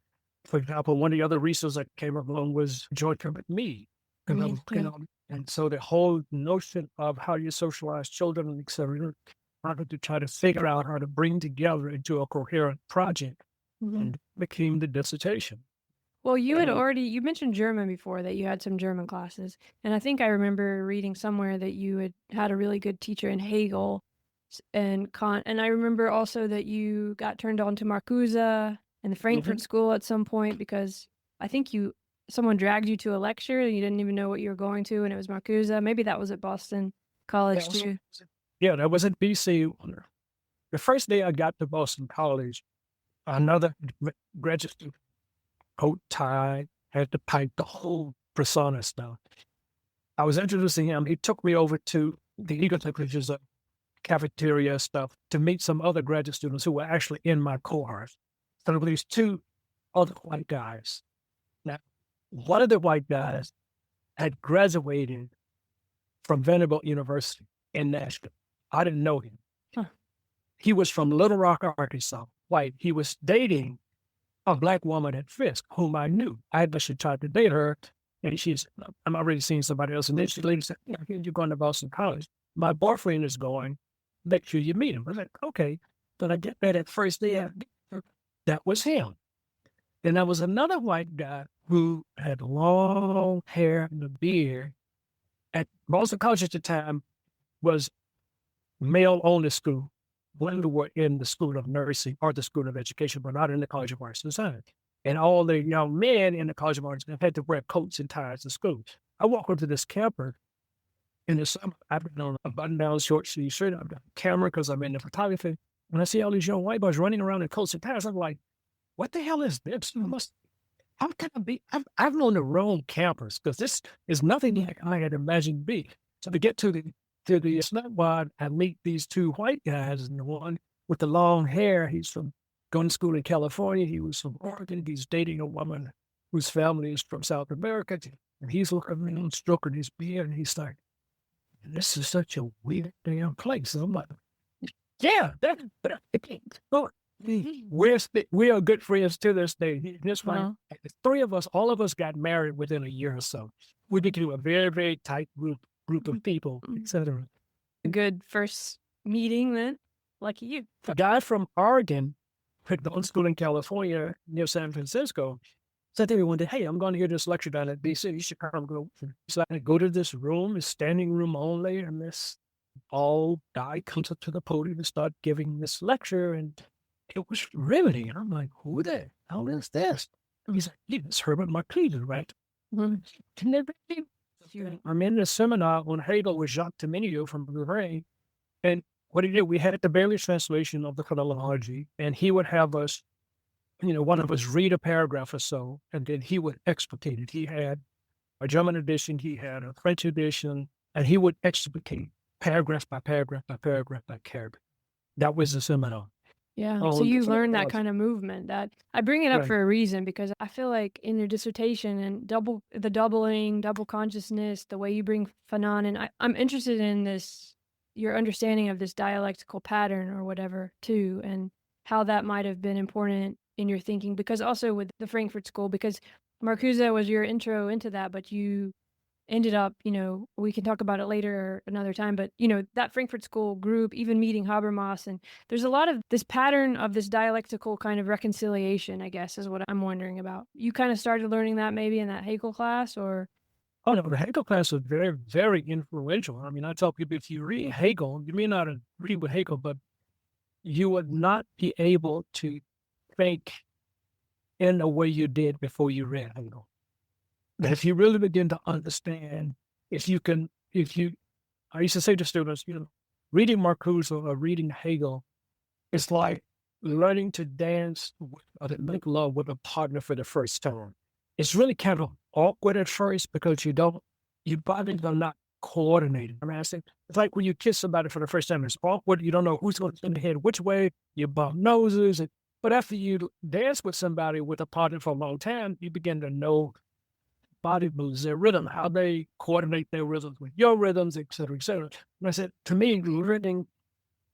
Speaker 1: for example, one of the other resources that came along was George Herbert Mead. And so the whole notion of how you socialize children, et cetera, to try to figure out how to bring together into a coherent project, and became the dissertation.
Speaker 3: Well, you mentioned German before, that you had some German classes. And I think I remember reading somewhere that you had a really good teacher in Hegel and Kant. And I remember also that you got turned on to Marcuse and the Frankfurt School at some point, because I think someone dragged you to a lecture and you didn't even know what you were going to, and it was Marcuse. Maybe that was at Boston College too.
Speaker 1: Yeah, that was at BC. The first day I got to Boston College, another graduate student, coat, tie, had the pipe, the whole persona stuff. I was introducing him. He took me over to the Egotech, which is a cafeteria stuff, to meet some other graduate students who were actually in my cohort. So there were these two other white guys. Now, one of the white guys had graduated from Vanderbilt University in Nashville. I didn't know him. He was from Little Rock, Arkansas, white. He was dating a black woman at Fisk, whom I knew. I had actually tried to date her, and she's, I'm already seeing somebody else. And then she later said, yeah, you're going to Boston College. My boyfriend is going. Make sure you meet him. I was like, okay. But I get that at first day. That was him. Then there was another white guy who had long hair and a beard. At Boston College at the time was male-only school. Women were in the School of Nursing or the School of Education, but not in the College of Arts and Science. And all the young men in the College of Arts had to wear coats and ties to school. I walk into this campus in the summer. I've been on a button-down short sleeve shirt. I've got a camera because I'm in the photography. When I see all these young white boys running around in coats and ties, I'm like, what the hell is this? How can I be? I've known the wrong campus because this is nothing like I had imagined be. So to get to the slut wad, I meet these two white guys, and the one with the long hair, he's from going to school in California. He was from Oregon. He's dating a woman whose family is from South America. And he's looking around, stroking his beard, and he's like, this is such a weird damn place. And I'm like, yeah, we are good friends to this day. This one, three of us, all of us got married within a year or so. We became a very, very tight group of people, etc.
Speaker 3: A good first meeting then. Lucky you.
Speaker 1: A guy from Oregon had gone to school in California near San Francisco. Said to me one day, hey, I'm going to hear this lecture down at BC. You should come go. So I go to this room, it's standing room only, and this all guy comes up to the podium and start giving this lecture, and it was riveting. And I'm like, who the hell is this? And he's like, yeah, it's Marcuse, right? I'm in a seminar on Hegel with Jacques Dominio from Reverend, and what he did, we had the Bailey's translation of the Phenomenology, and he would have us, one of us read a paragraph or so, and then he would explicate it. He had a German edition, he had a French edition, and he would explicate paragraph by paragraph by paragraph by paragraph. That was the seminar.
Speaker 3: Yeah. So you learned that kind of movement. That I bring it up for a reason, because I feel like in your dissertation and double consciousness, the way you bring Fanon, and I'm interested in this, your understanding of this dialectical pattern or whatever too, and how that might have been important in your thinking, because also with the Frankfurt School, because Marcuse was your intro into that, but you ended up, we can talk about it later another time, but, that Frankfurt School group, even meeting Habermas, and there's a lot of this pattern of this dialectical kind of reconciliation, I guess, is what I'm wondering about. You kind of started learning that maybe in that Hegel class, or?
Speaker 1: Oh, no, the Hegel class was very, very influential. I mean, I tell people, if you read Hegel, you may not agree with Hegel, but you would not be able to think in the way you did before you read Hegel. That if you really begin to understand, I used to say to students, reading Marcuse or reading Hegel, it's like learning to dance or to make love with a partner for the first time. It's really kind of awkward at first because your bodies are not coordinated. I mean, it's like when you kiss somebody for the first time, it's awkward. You don't know who's going to spin the head which way, you bump noses. But after you dance with somebody with a partner for a long time, you begin to know body moves, their rhythm, how they coordinate their rhythms with your rhythms, et cetera, et cetera. And I said, to me, learning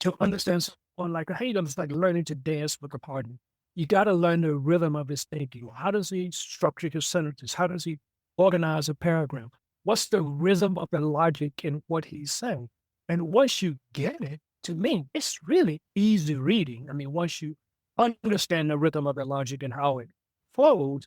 Speaker 1: to understand someone like Hegel is like learning to dance with a partner. You got to learn the rhythm of his thinking. How does he structure his sentences? How does he organize a paragraph? What's the rhythm of the logic in what he's saying? And once you get it, to me, it's really easy reading. I mean, once you understand the rhythm of the logic and how it flows.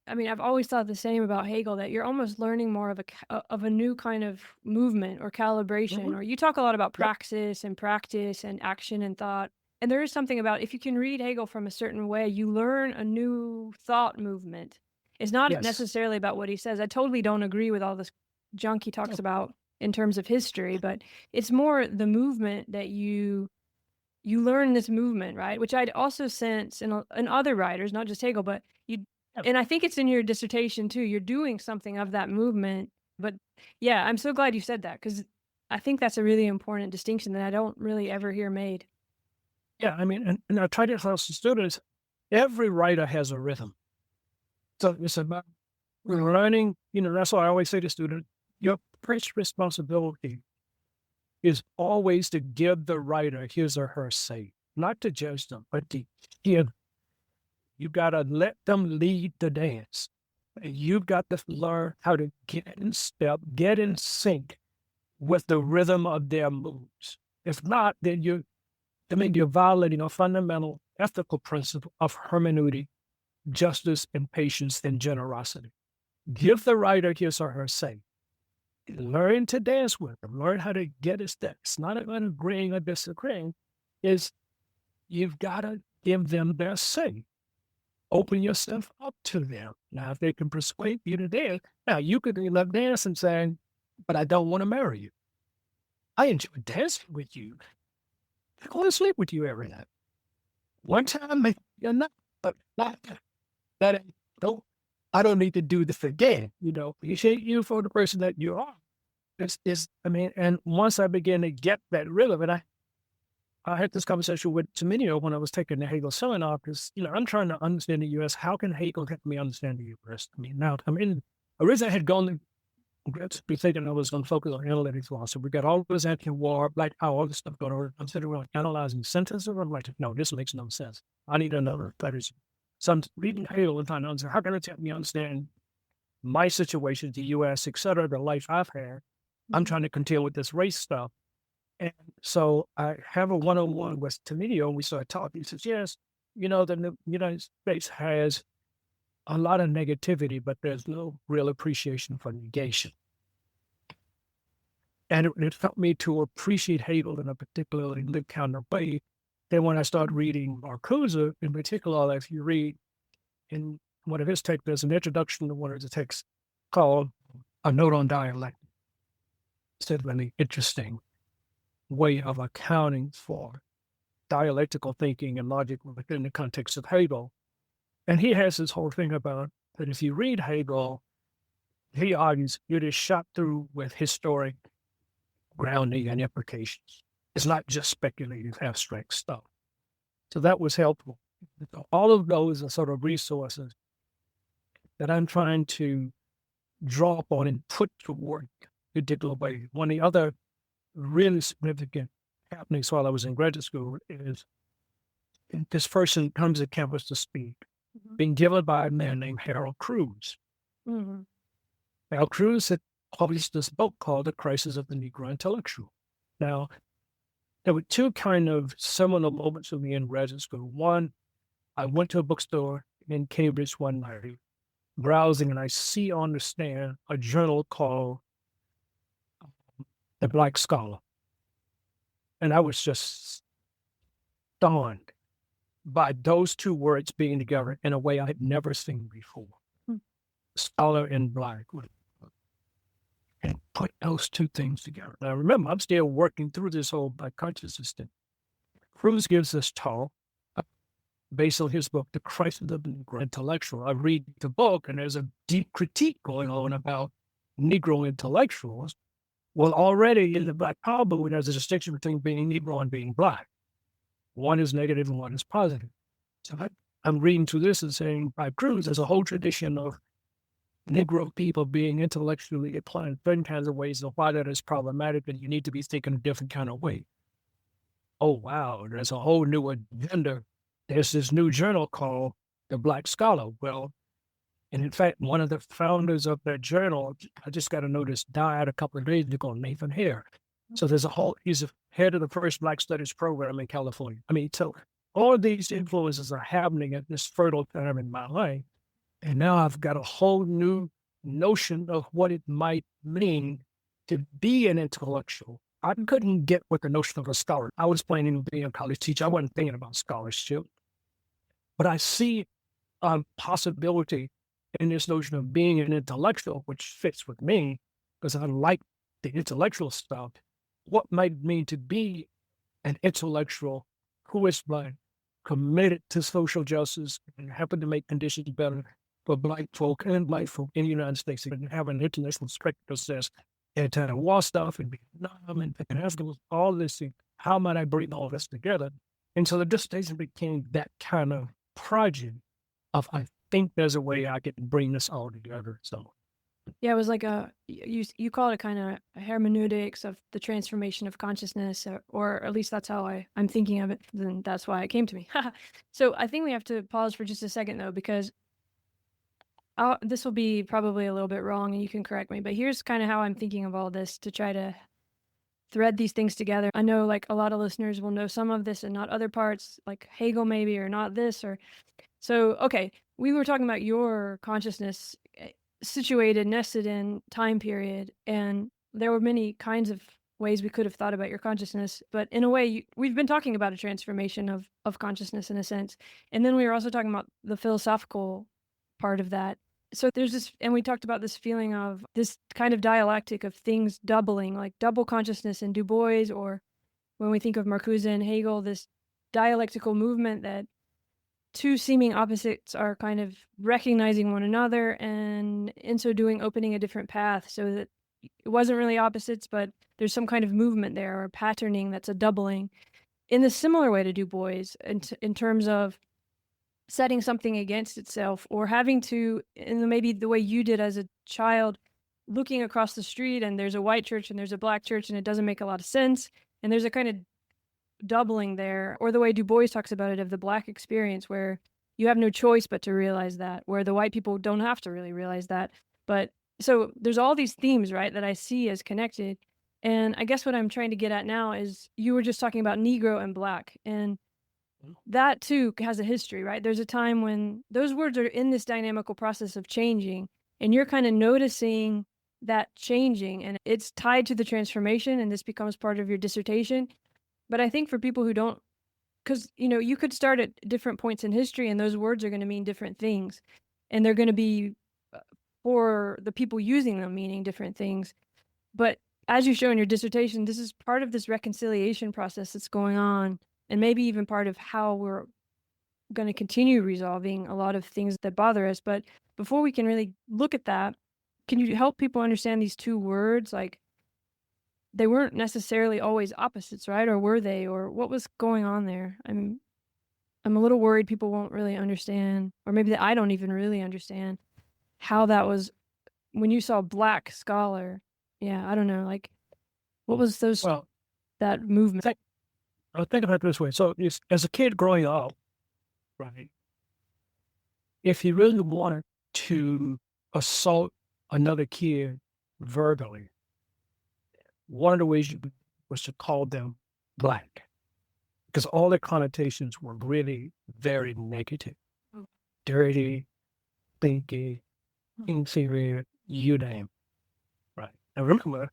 Speaker 3: I mean, I've always thought the same about Hegel, that you're almost learning more of a new kind of movement or calibration. Or you talk a lot about praxis and practice and action and thought. And there is something about, if you can read Hegel from a certain way, you learn a new thought movement. It's not necessarily about what he says. I totally don't agree with all this junk he talks about in terms of history, but it's more the movement that you learn this movement, right? Which I'd also sense in other writers, not just Hegel, but and I think it's in your dissertation too. You're doing something of that movement. But yeah, I'm so glad you said that, because I think that's a really important distinction that I don't really ever hear made.
Speaker 1: Yeah, I mean, and I try to tell students, every writer has a rhythm. So it's about learning, that's why I always say to students, your first responsibility is always to give the writer his or her say, not to judge them, but to give You got to let them lead the dance. And you've got to learn how to get in step, get in sync with the rhythm of their moves. If not, then you're violating a fundamental ethical principle of hermeneutic, justice, and patience and generosity. Give the writer his or her say. Learn to dance with them. Learn how to get a step. It's not about agreeing or disagreeing. It's you've got to give them their say. Open yourself up to them. Now, if they can persuade you to dance, now you could end up dancing saying, but I don't want to marry you. I enjoy dancing with you. I go to sleep with you every night. One time, maybe you're not, but not that ain't, no, I don't need to do this again. Appreciate you for the person that you are. And once I began to get that rhythm, and I had this conversation with Dominio when I was taking the Hegel seminar, because, I'm trying to understand the U.S. How can Hegel help me understand the U.S.? Originally I had gone to be thinking I was going to focus on analytic philosophy. We got all this anti-war, like how all this stuff going on. I'm sitting around analyzing sentences. I'm like, no, this makes no sense. I need another studies. So I'm reading Hegel and trying to understand, how can it help me understand my situation, the U.S., et cetera, the life I've had? I'm trying to contend with this race stuff. And so I have a one-on-one with Dominio, and we started talking. He says, yes, the United States has a lot of negativity, but there's no real appreciation for negation. And it helped me to appreciate Hegel in a particularly live counter way. Then when I started reading Marcuse, in particular, if you read in one of his texts, there's an introduction to one of the texts called A Note on Dialectics. It's a really interesting way of accounting for dialectical thinking and logic within the context of Hegel. And he has this whole thing about that if you read Hegel, he argues it is shot through with historic grounding and implications. It's not just speculative, abstract stuff. So that was helpful. All of those are sort of resources that I'm trying to draw upon and put to work in a particular way. One of the other really significant happenings while I was in graduate school is this person comes to campus to speak, being given by a man named Harold Cruz. Harold Cruz had published this book called The Crisis of the Negro Intellectual. Now, there were two kind of seminal moments for me in graduate school. One, I went to a bookstore in Cambridge one night, browsing, and I see on the stand a journal called The Black Scholar. And I was just stunned by those two words being together in a way I had never seen before. Scholar and black. And put those two things together. Now, remember, I'm still working through this whole black consciousness thing. Cruz gives this talk based on his book, The Crisis of the Negro Intellectual. I read the book, and there's a deep critique going on about Negro intellectuals. Well, already in the Black Power movement, there's a distinction between being Negro and being Black. One is negative and one is positive. So I'm reading through this and saying, by Cruz, there's a whole tradition of Negro people being intellectually inclined in certain kinds of ways, and why that is problematic, and you need to be thinking a different kind of way. Oh, wow, there's a whole new agenda. There's this new journal called The Black Scholar. Well, and in fact, one of the founders of that journal, I just got to notice, died a couple of days ago, Nathan Hare. So he's the head of the first Black Studies program in California. So all of these influences are happening at this fertile time in my life. And now I've got a whole new notion of what it might mean to be an intellectual. I couldn't get with the notion of a scholar. I was planning on being a college teacher. I wasn't thinking about scholarship. But I see a possibility in this notion of being an intellectual, which fits with me, because I like the intellectual stuff. What might it mean to be an intellectual who is Black, committed to social justice, and helping to make conditions better for Black folk and Black folk in the United States, and have an international perspective that says anti-war stuff and Vietnam and Afghanistan, all this thing. How might I bring all this together? And so the dissertation became that kind of project of, I think there's a way I can bring this all together. So
Speaker 3: Yeah, it was like you call it kind of a hermeneutics of the transformation of consciousness, or at least that's how I'm thinking of it. Then that's why it came to me. So I think we have to pause for just a second though, because this will be probably a little bit wrong, and you can correct me. But here's kind of how I'm thinking of all this to try to thread these things together. I know like a lot of listeners will know some of this and not other parts, like Hegel maybe, or not this, or so. Okay, we were talking about your consciousness situated, nested in time period, and there were many kinds of ways we could have thought about your consciousness, but in a way we've been talking about a transformation of consciousness in a sense, and then we were also talking about the philosophical part of that. So there's this, and we talked about this feeling of this kind of dialectic of things doubling, like double consciousness in Du Bois, or when we think of Marcuse and Hegel, this dialectical movement that two seeming opposites are kind of recognizing one another, and in so doing opening a different path, so that it wasn't really opposites, but there's some kind of movement there or patterning that's a doubling in a similar way to Du Bois in terms of setting something against itself, or having to, in maybe the way you did as a child, looking across the street and there's a white church and there's a black church and it doesn't make a lot of sense, and there's a kind of doubling there, or the way Du Bois talks about it of the black experience, where you have no choice but to realize that, where the white people don't have to really realize that. But so there's all these themes, right, that I see as connected. And I guess what I'm trying to get at now is you were just talking about Negro and black, and that too has a history, right? There's a time when those words are in this dynamical process of changing, and you're kind of noticing that changing, and it's tied to the transformation, and this becomes part of your dissertation. But I think for people who don't, because, you could start at different points in history and those words are going to mean different things. And they're going to be, for the people using them, meaning different things. But as you show in your dissertation, this is part of this reconciliation process that's going on, and maybe even part of how we're going to continue resolving a lot of things that bother us. But before we can really look at that, can you help people understand these two words? Like, they weren't necessarily always opposites, right? Or were they? Or what was going on there? I'm a little worried people won't really understand, or maybe that I don't even really understand how that was when you saw black scholar. Yeah, I don't know. Like, what was
Speaker 1: Well,
Speaker 3: that movement?
Speaker 1: I'll think about it this way. So as a kid growing up, right, if you really wanted to assault another kid verbally, one of the ways you was to call them black, because all the connotations were really very negative, dirty, stinky, inferior, you name, right? And remember,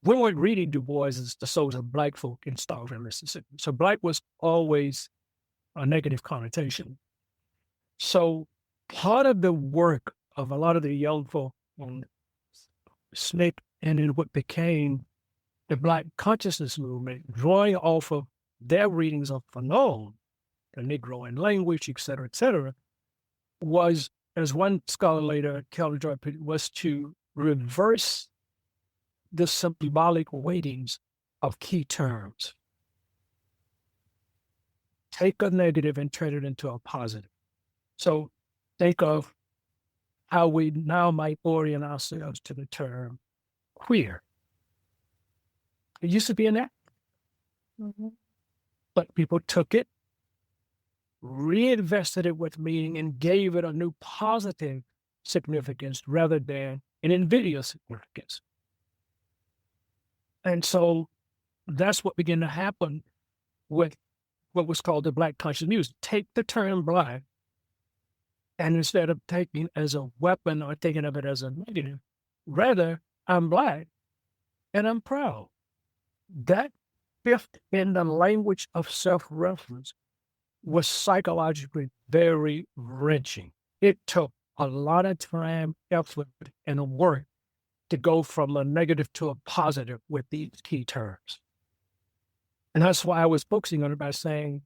Speaker 1: when we're reading Du Bois, it's the souls of black folk in Starving, Mississippi. So black was always a negative connotation. So part of the work of a lot of the young folk on SNCC and in what became the Black consciousness movement, drawing off of their readings of Fanon, the Negro and language, et cetera, was, as one scholar later, Kelly Joy put it, was to reverse the symbolic weightings of key terms. Take a negative and turn it into a positive. So think of how we now might orient ourselves to the term queer. It used to be an act, but people took it, reinvested it with meaning, and gave it a new positive significance rather than an invidious significance. And so that's what began to happen with what was called the Black conscious music. Take the term black, and instead of taking it as a weapon or thinking of it as a negative, rather, I'm black and I'm proud. That shift in the language of self-reference was psychologically very wrenching. It took a lot of time, effort, and work to go from a negative to a positive with these key terms. And that's why I was focusing on it by saying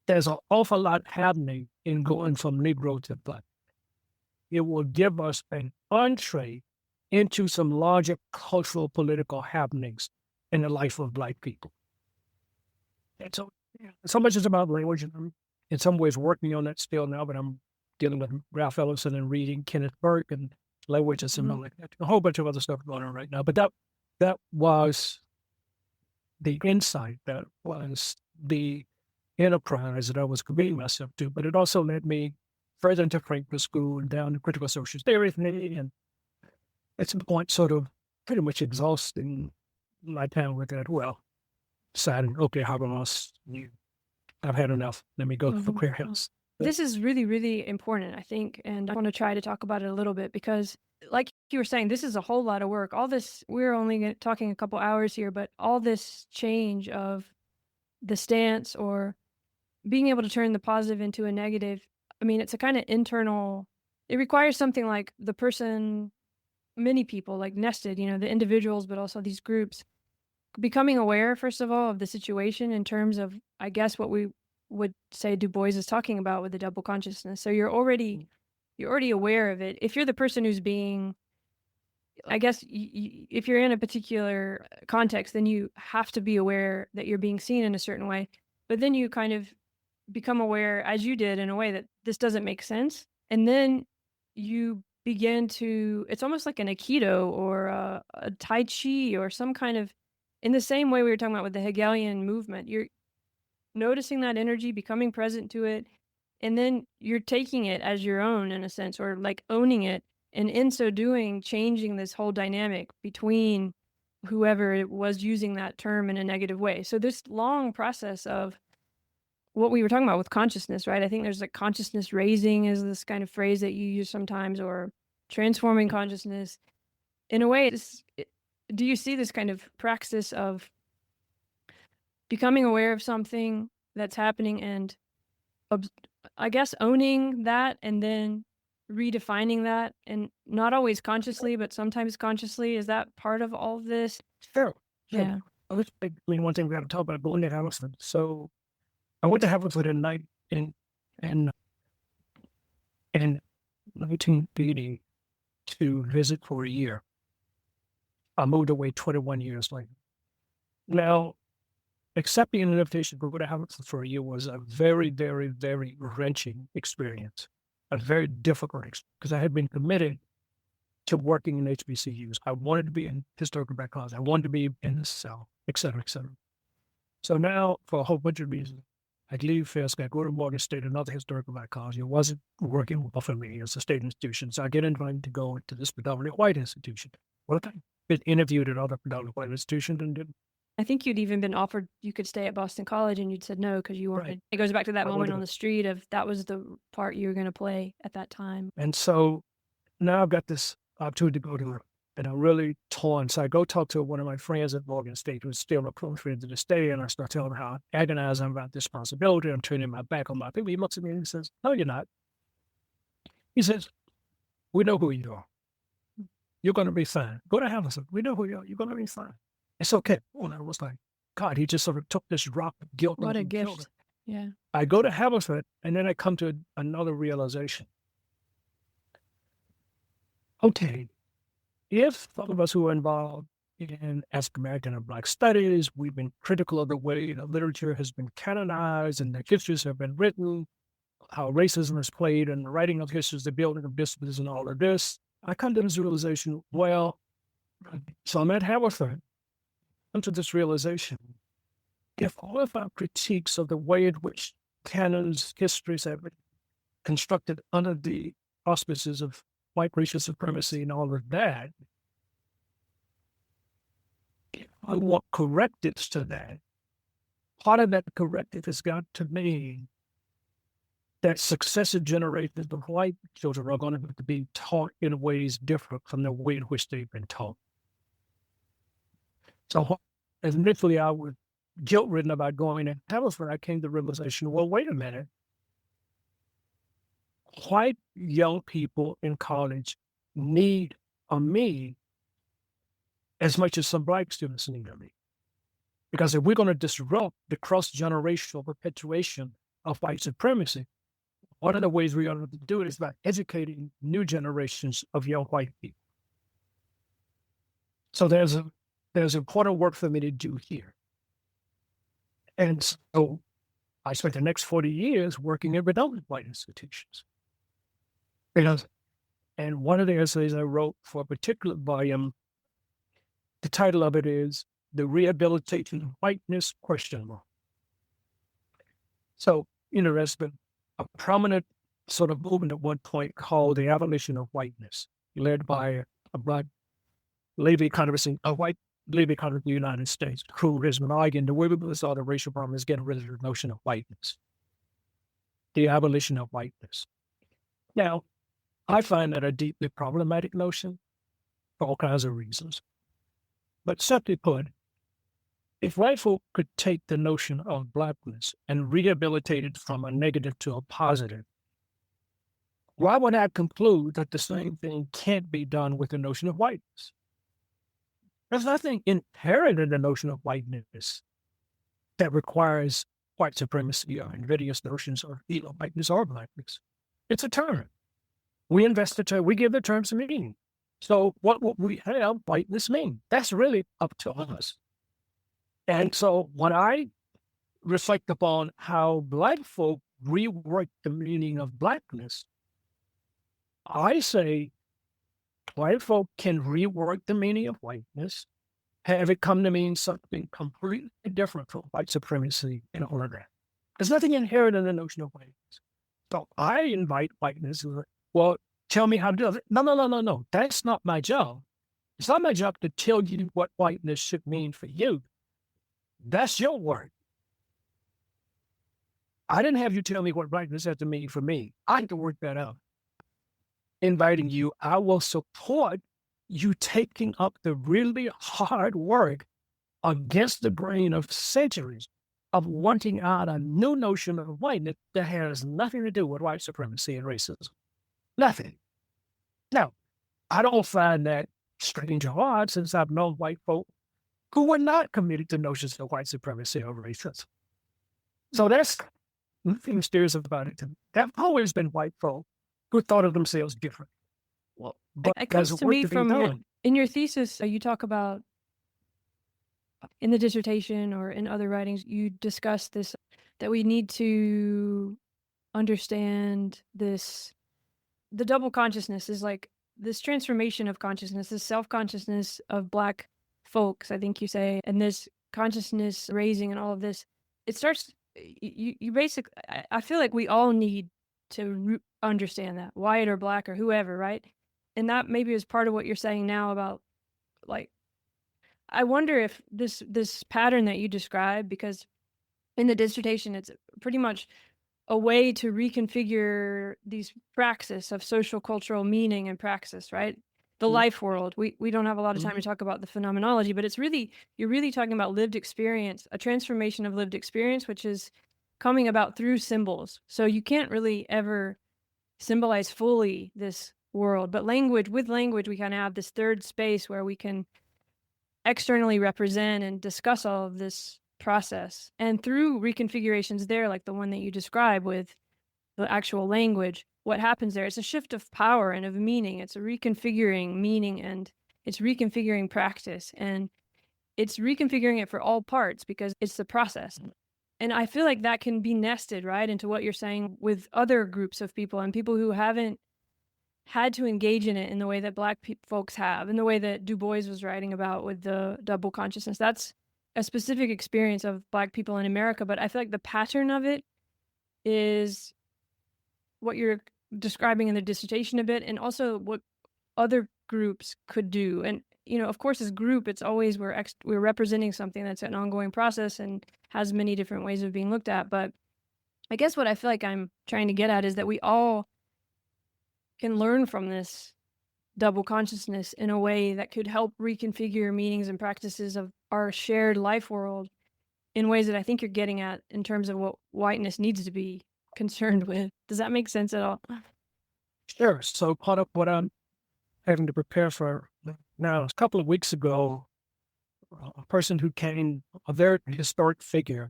Speaker 1: there's an awful lot happening in going from Negro to black. It will give us an entree into some larger cultural, political happenings in the life of black people. And so much is about language, and I'm in some ways working on that still now, but I'm dealing with Ralph Ellison and reading Kenneth Burke and language assimilated, a whole bunch of other stuff going on right now. But that was the insight, that was the enterprise that I was committing myself to. But it also led me further into Frankfurt School and down to critical social theory, and at some point sort of pretty much exhausting my time with that. Well, deciding, okay, Habermas, I've had enough. Let me go for queer health.
Speaker 3: This is really, really important, I think, and I want to try to talk about it a little bit because, like you were saying, this is a whole lot of work. All this, we're only talking a couple hours here, but all this change of the stance or being able to turn the positive into a negative, I mean, it's a kind of internal, it requires something like the person, many people, like nested, the individuals, but also these groups, becoming aware, first of all, of the situation in terms of, I guess, what we would say Du Bois is talking about with the double consciousness. So you're already aware of it. If you're the person who's being, I guess, if you're in a particular context, then you have to be aware that you're being seen in a certain way. But then you kind of become aware, as you did, in a way that this doesn't make sense. And then you begin to, it's almost like an Aikido or a Tai Chi or some kind of, in the same way we were talking about with the Hegelian movement, you're noticing that energy, becoming present to it, and then you're taking it as your own in a sense, or like owning it. And in so doing, changing this whole dynamic between whoever was using that term in a negative way. So this long process of what we were talking about with consciousness, right? I think there's like consciousness raising is this kind of phrase that you use sometimes, or transforming consciousness. In a way, do you see this kind of praxis of becoming aware of something that's happening and, I guess, owning that and then redefining that, and not always consciously, but sometimes consciously? Is that part of all of this?
Speaker 1: Sure.
Speaker 3: Yeah.
Speaker 1: I mean, one thing we got to talk about going to Hamilton. So I went to Hamilton in 1980 to visit for a year. I moved away 21 years later. Now, accepting an invitation to go to Hamilton for a year was a very, very, very wrenching experience, a very difficult experience, because I had been committed to working in HBCUs. I wanted to be in historical black college. I wanted to be in the South, et cetera, et cetera. So now, for a whole bunch of reasons, I leave Fisk, I go to Morgan State, another historical black college. It wasn't working well for me as a state institution, so I get invited to go to this predominantly white institution. Well, I've been interviewed at other predominantly white institutions and didn't.
Speaker 3: I think you'd even been offered you could stay at Boston College, and you'd said no because you wanted.
Speaker 1: Right.
Speaker 3: It goes back to that
Speaker 1: I
Speaker 3: moment
Speaker 1: wanted
Speaker 3: on
Speaker 1: to-
Speaker 3: the street of that was the part you were going to play at that time.
Speaker 1: And so now I've got this opportunity to go to her, and I'm really torn. So I go talk to one of my friends at Morgan State, who's still a close friend to this day, and I start telling him how agonized I'm about this responsibility. I'm turning my back on my people. He looks at me and he says, "No, you're not." He says, "We know who you are. You're going to be fine. Go to Hamilton. We know who you are. You're going to be fine. It's okay." And I was like, God, he just sort of took this rock of guilt.
Speaker 3: What a
Speaker 1: and killed
Speaker 3: gift.
Speaker 1: it.
Speaker 3: Yeah.
Speaker 1: I go to Hamilton, and then I come to another realization. Okay, if some of us who are involved in African American and Black studies, we've been critical of the way the literature has been canonized and the histories have been written, how racism is played in the writing of histories, the building of disciplines, and all of this, I come to this realization, well, so I'm at Hamilton, come to this realization. If all of our critiques of the way in which canons, histories have been constructed under the auspices of white racial supremacy and all of that, if I want correctives to that, part of that corrective has got to mean that successive generations of white children are going to have to be taught in ways different from the way in which they've been taught. So initially I was guilt-ridden about going in Hamilton. I came to the realization, well, wait a minute. White young people in college need me as much as some Black students need me. Because if we're going to disrupt the cross-generational perpetuation of white supremacy, one of the ways we're going to do it is by educating new generations of young white people. So there's important work for me to do here. And so I spent the next 40 years working in predominantly white institutions. Because And one of the essays I wrote for a particular volume, the title of it is The Rehabilitating Whiteness Question Mark. So, there's been a prominent sort of movement at one point called the abolition of whiteness, led by a black labor economist, a white labor economist in the United States, who has been arguing the way we saw the racial problem is getting rid of the notion of whiteness, the abolition of whiteness. Now, I find that a deeply problematic notion for all kinds of reasons. But simply put, if white folk could take the notion of blackness and rehabilitate it from a negative to a positive, why would I conclude that the same thing can't be done with the notion of whiteness? There's nothing inherent in the notion of whiteness that requires white supremacy or invidious notions of either whiteness or blackness. It's a term. We invest the term, we give the term some meaning. So what would we have whiteness mean? That's really up to us. And so when I reflect upon how black folk rework the meaning of blackness, I say white folk can rework the meaning of whiteness, have it come to mean something completely different from white supremacy and all of that. There's nothing inherent in the notion of whiteness. So I invite whiteness, well, tell me how to do it. No. That's not my job. It's not my job to tell you what whiteness should mean for you. That's your work. I didn't have you tell me what whiteness has to mean for me. I had to work that out. Inviting you, I will support you taking up the really hard work against the grain of centuries of wanting out a new notion of whiteness that has nothing to do with white supremacy and racism. Nothing. Now, I don't find that strange or odd, since I've known white folk who were not committed to notions of white supremacy or racism. So that's nothing mysterious about it. There have always been white folk who thought of themselves different.
Speaker 3: Well,
Speaker 1: But
Speaker 3: it comes
Speaker 1: there's
Speaker 3: to
Speaker 1: work
Speaker 3: me
Speaker 1: to be
Speaker 3: from
Speaker 1: done.
Speaker 3: in your thesis, you talk about in the dissertation or in other writings, you discuss this, that we need to understand this, the double consciousness is like this transformation of consciousness, this self-consciousness of Black folks, I think you say, and this consciousness raising and all of this. It starts, you basically, I feel like we all need to understand that, white or Black or whoever, right? And that maybe is part of what you're saying now about, like, I wonder if this pattern that you describe, because in the dissertation, it's pretty much a way to reconfigure these praxis of social cultural meaning and praxis, right? The life world. We don't have a lot of time to talk about the phenomenology, but it's really, you're really talking about lived experience, a transformation of lived experience, which is coming about through symbols. So you can't really ever symbolize fully this world, but with language, we kind of have this third space where we can externally represent and discuss all of this process. And through reconfigurations there, like the one that you describe with the actual language, what happens there? It's a shift of power and of meaning. It's a reconfiguring meaning, and it's reconfiguring practice, and it's reconfiguring it for all parts because it's the process. And I feel like that can be nested right into what you're saying with other groups of people and people who haven't had to engage in it in the way that Black folks have, in the way that Du Bois was writing about with the double consciousness. That's a specific experience of Black people in America, but I feel like the pattern of it is what you're describing in the dissertation a bit, and also what other groups could do. And, of course, as a group, it's always we're representing something that's an ongoing process and has many different ways of being looked at. But I guess what I feel like I'm trying to get at is that we all can learn from this double consciousness in a way that could help reconfigure meanings and practices of our shared life world in ways that I think you're getting at in terms of what whiteness needs to be concerned with. Does that make sense at all?
Speaker 1: Sure. So part of what I'm having to prepare for now, a couple of weeks ago, a person who came, a very historic figure,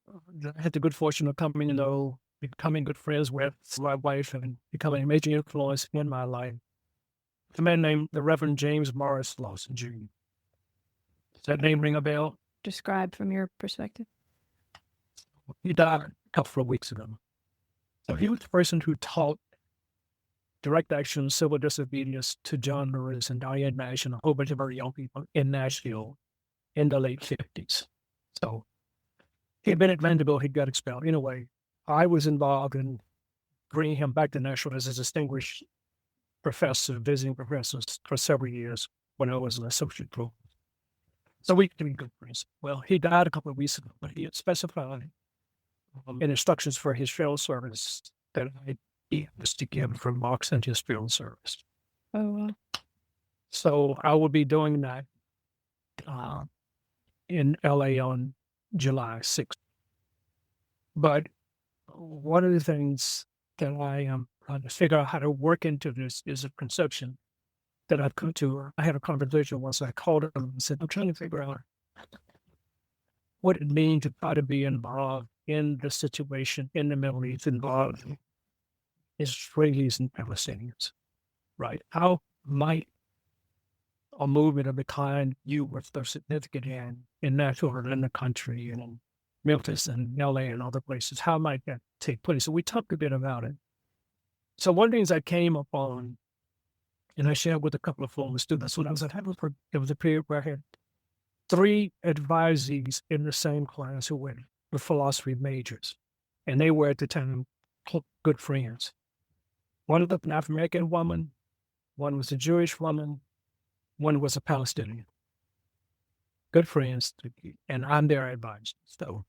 Speaker 1: I had the good fortune of coming to know, becoming good friends with my wife and becoming a major influence in my life. A man named the Reverend James Morris Lawson Jr. Does that name ring a bell?
Speaker 3: Describe from your perspective.
Speaker 1: He died a couple of weeks ago. So he was the person who taught direct action, civil disobedience to John Lewis and Diane Nash and a whole bunch of other young people in Nashville in the late 50s. So he had been at Vanderbilt, he got expelled. Anyway, I was involved in bringing him back to Nashville as a distinguished professor, visiting professor for several years when I was an associate professor. So we could be good friends. Well, he died a couple of weeks ago, but he had specified in instructions for his field service that I was to give from Marx and his field service.
Speaker 3: Oh, wow.
Speaker 1: So I will be doing that in LA on July 6th. But one of the things that I am trying to figure out how to work into this is a conception that I've come to. I had a conversation once. I called him and said, I'm trying to figure out what it means to try to be involved in the situation in the Middle East, involved Israelis and Palestinians, right? How might a movement of the kind you were so significant in Nashville and in the country and in Memphis and LA and other places, how might that take place? So we talked a bit about it. So one of the things I came upon, and I shared with a couple of former students, when I was at Harvard, there was a period where I had 3 advisees in the same class who were philosophy majors, and they were at the time good friends. One was an African-American woman, one was a Jewish woman, one was a Palestinian. Good friends, and I'm their advisor. So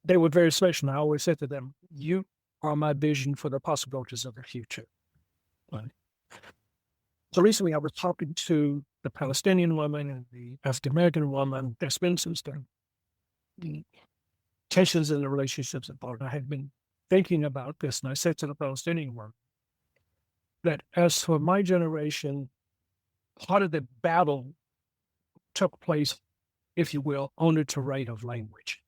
Speaker 1: they were very special. And I always said to them, you are my vision for the possibilities of the future. Right? So recently I was talking to the Palestinian woman and the African-American woman. There's been some tensions in the relationships involved. I had been thinking about this, and I said to the Palestinian woman that as for my generation, part of the battle took place, if you will, on the terrain of language.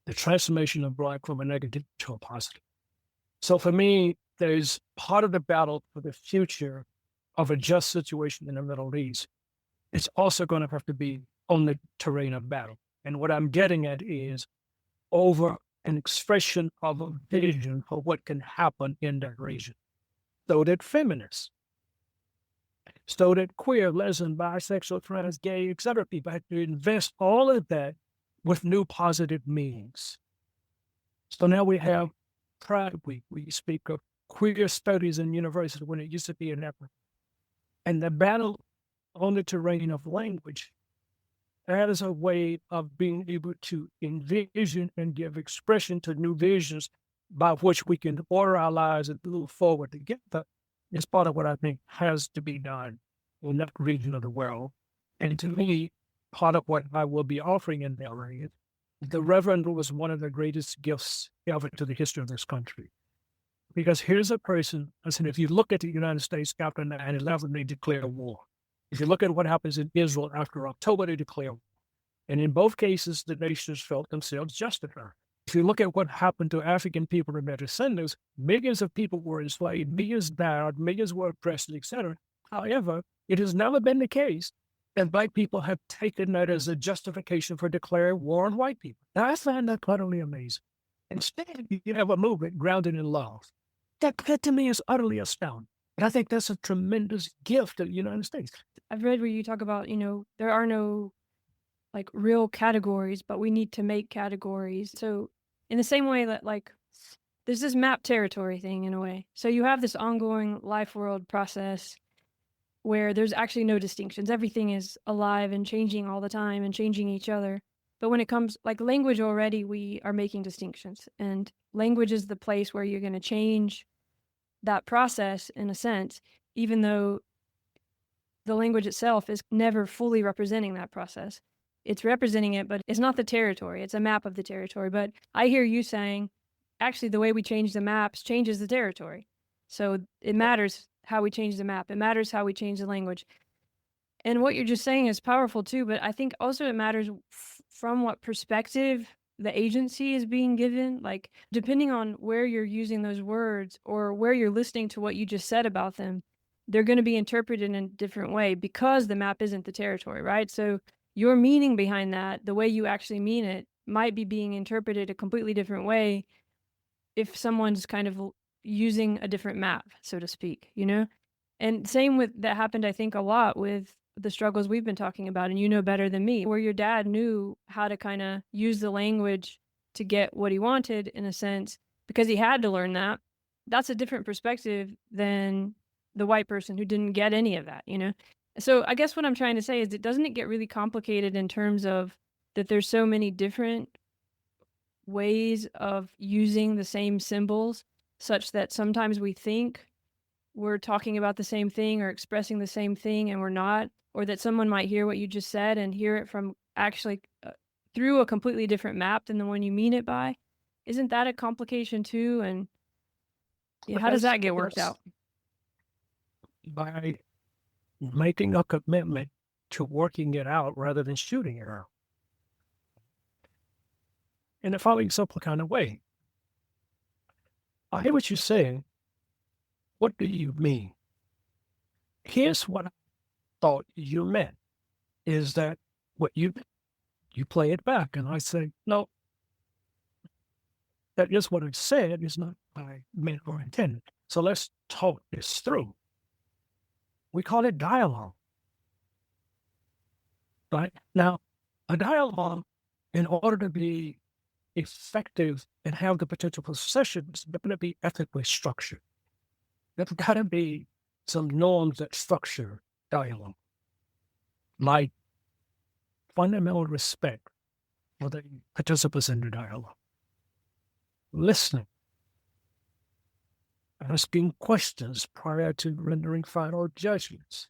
Speaker 1: The transformation of Black from a negative to a positive. So for me, there's part of the battle for the future of a just situation in the Middle East. It's also going to have to be on the terrain of battle. And what I'm getting at is over an expression of a vision for what can happen in that region. So that feminists, so that queer, lesbian, bisexual, trans, gay, etc. people have to invest all of that with new positive meanings. So now we have Pride Week. We speak of queer studies in university when it used to be in Africa. And the battle on the terrain of language, that is a way of being able to envision and give expression to new visions by which we can order our lives and move forward together. It's part of what I think has to be done in that region of the world. And to me, part of what I will be offering in that area, the Reverend was one of the greatest gifts ever to the history of this country. Because here's a person, I said, if you look at the United States after 9/11, they declare war. If you look at what happens in Israel after October, they declare war. And in both cases, the nations felt themselves justified. If you look at what happened to African people and their descendants, millions of people were enslaved, millions died, millions were oppressed, etc. However, it has never been the case that Black people have taken that as a justification for declaring war on white people. Now, I find that utterly amazing. Instead, you have a movement grounded in love. That to me is utterly astounding. And I think that's a tremendous gift to the United States.
Speaker 3: I've read where you talk about, there are no like real categories, but we need to make categories. So in the same way that like there's this map territory thing in a way. So you have this ongoing life world process where there's actually no distinctions. Everything is alive and changing all the time and changing each other. But when it comes like language already, we are making distinctions, and language is the place where you're going to change that process in a sense, even though the language itself is never fully representing that process. It's representing it, but it's not the territory. It's a map of the territory. But I hear you saying, actually, the way we change the maps changes the territory. So it matters how we change the map. It matters how we change the language. And what you're just saying is powerful too, but I think also it matters from what perspective the agency is being given. Like, depending on where you're using those words or where you're listening to what you just said about them, they're going to be interpreted in a different way because the map isn't the territory, right? So your meaning behind that, the way you actually mean it, might be being interpreted a completely different way if someone's kind of using a different map, so to speak, you know? And same with that happened, I think, a lot with the struggles we've been talking about, and you know better than me, where your dad knew how to kind of use the language to get what he wanted, in a sense, because he had to learn that. That's a different perspective than the white person who didn't get any of that, you know? So I guess what I'm trying to say is that doesn't it get really complicated in terms of that there's so many different ways of using the same symbols, such that sometimes we think we're talking about the same thing or expressing the same thing and we're not, or that someone might hear what you just said and hear it from actually through a completely different map than the one you mean it by? Isn't that a complication too? And yeah, how does that get worked out?
Speaker 1: By making a commitment to working it out rather than shooting it out. In the following simple kind of way. I hear what you're saying. What do you mean? Here's what I thought you meant, is that what you play it back, and I say, no, that is what I said, is not what I meant or intended. So let's talk this through. We call it dialogue. Right? Now, a dialogue, in order to be effective and have the potential for succession, is going to be ethically structured. There's got to be some norms that structure dialogue, like fundamental respect for the participants in the dialogue, listening, asking questions prior to rendering final judgments,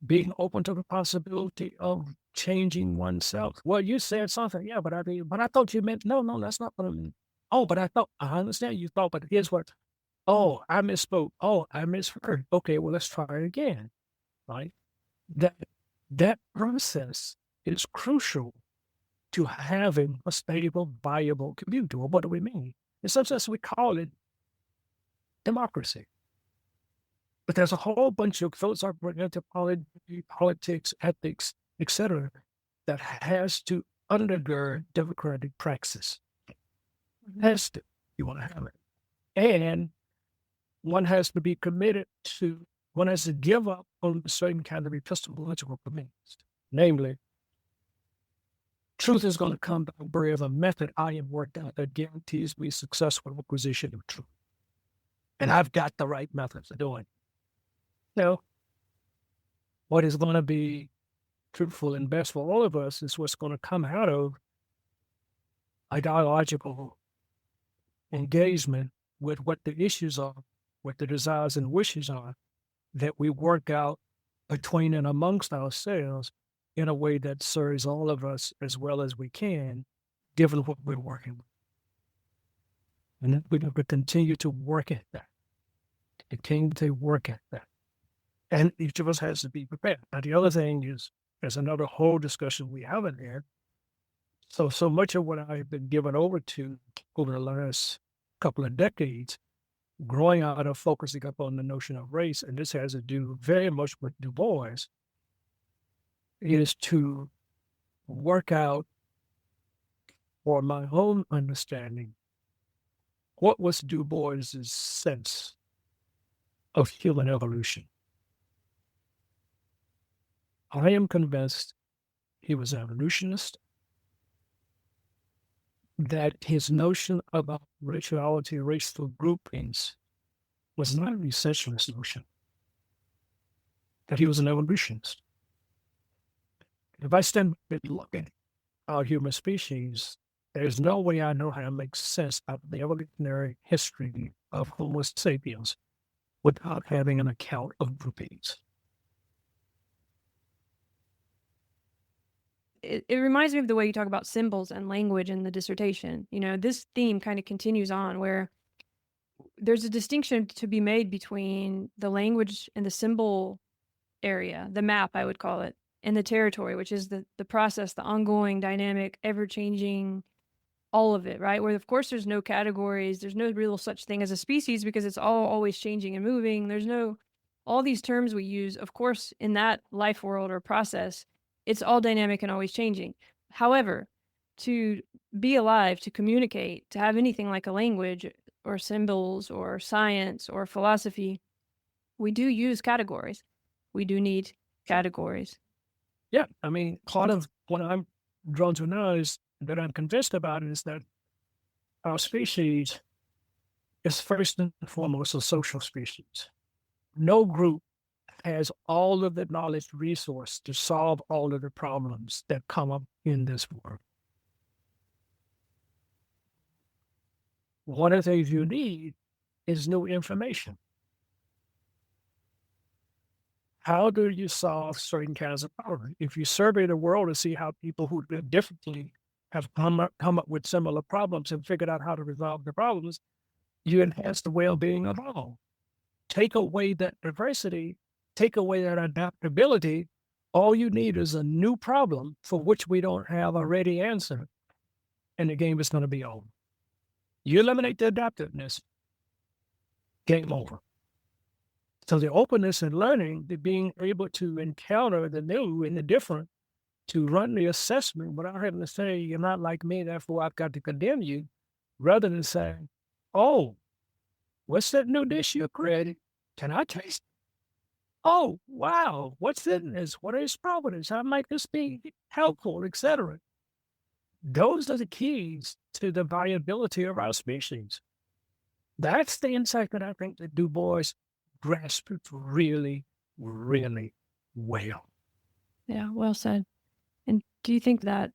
Speaker 1: being open to the possibility of changing oneself. Well, you said something, yeah, but I thought you meant, no, that's not what I mean. Oh, but I understand you thought, but here's what, oh, I misspoke. Oh, I misheard. Okay, well, let's try it again, right? That process is crucial to having a stable, viable community. Well, what do we mean? In some sense, we call it democracy. But there's a whole bunch of philosophical politics, ethics, etc., that has to undergird democratic praxis. Has to. You want to have it. And one has to be committed to, one has to give up on a certain kind of epistemological commitments. Namely, truth is going to come by way of a method I have worked out that guarantees me successful acquisition of truth. And I've got the right methods of doing it. Now, what is going to be truthful and best for all of us is what's going to come out of ideological engagement with what the issues are, what the desires and wishes are, that we work out between and amongst ourselves in a way that serves all of us as well as we can, given what we're working with. And then we have to continue to work at that. Continue to work at that. And each of us has to be prepared. Now, the other thing is, there's another whole discussion we haven't had. So much of what I've been given over to over the last couple of decades, growing out of focusing up on the notion of race, and this has to do very much with Du Bois, is to work out, for my own understanding, what was Du Bois's sense of human evolution. I am convinced he was an evolutionist, that his notion about raciality, racial groupings, was not an essentialist notion, that he was an evolutionist. If I stand back and look at our human species, there's no way I know how to make sense of the evolutionary history of Homo sapiens without having an account of groupings.
Speaker 3: It reminds me of the way you talk about symbols and language in the dissertation. You know, this theme kind of continues on where there's a distinction to be made between the language and the symbol area, the map, I would call it, and the territory, which is the process, the ongoing, dynamic, ever-changing, all of it, right? Where, of course, there's no categories. There's no real such thing as a species because it's all always changing and moving. There's no, all these terms we use, of course, in that life world or process, it's all dynamic and always changing. However, to be alive, to communicate, to have anything like a language, symbols or science or philosophy, we do use categories. We do need categories.
Speaker 1: Yeah, I mean, part of what I'm drawn to now is that I'm convinced about is that our species is first and foremost a social species. No group has all of the knowledge resource to solve all of the problems that come up in this world. One of the things you need is new information. How do you solve certain kinds of problems? If you survey the world to see how people who live differently have come up with similar problems and figured out how to resolve the problems, you enhance the well-being of all. Take away that diversity, take away that adaptability, all you need is a new problem for which we don't have a ready answer, and the game is going to be over. You eliminate the adaptiveness, game over. So the openness and learning, the being able to encounter the new and the different, to run the assessment without having to say, you're not like me, therefore I've got to condemn you, rather than saying, oh, what's that new dish you created? Can I taste it? Oh, wow, what's in this? What are its properties? How might this be helpful, etc.? Those are the keys to the viability of our species. That's the insight that I think that Du Bois grasped really, really well.
Speaker 3: Yeah, well said. And do you think that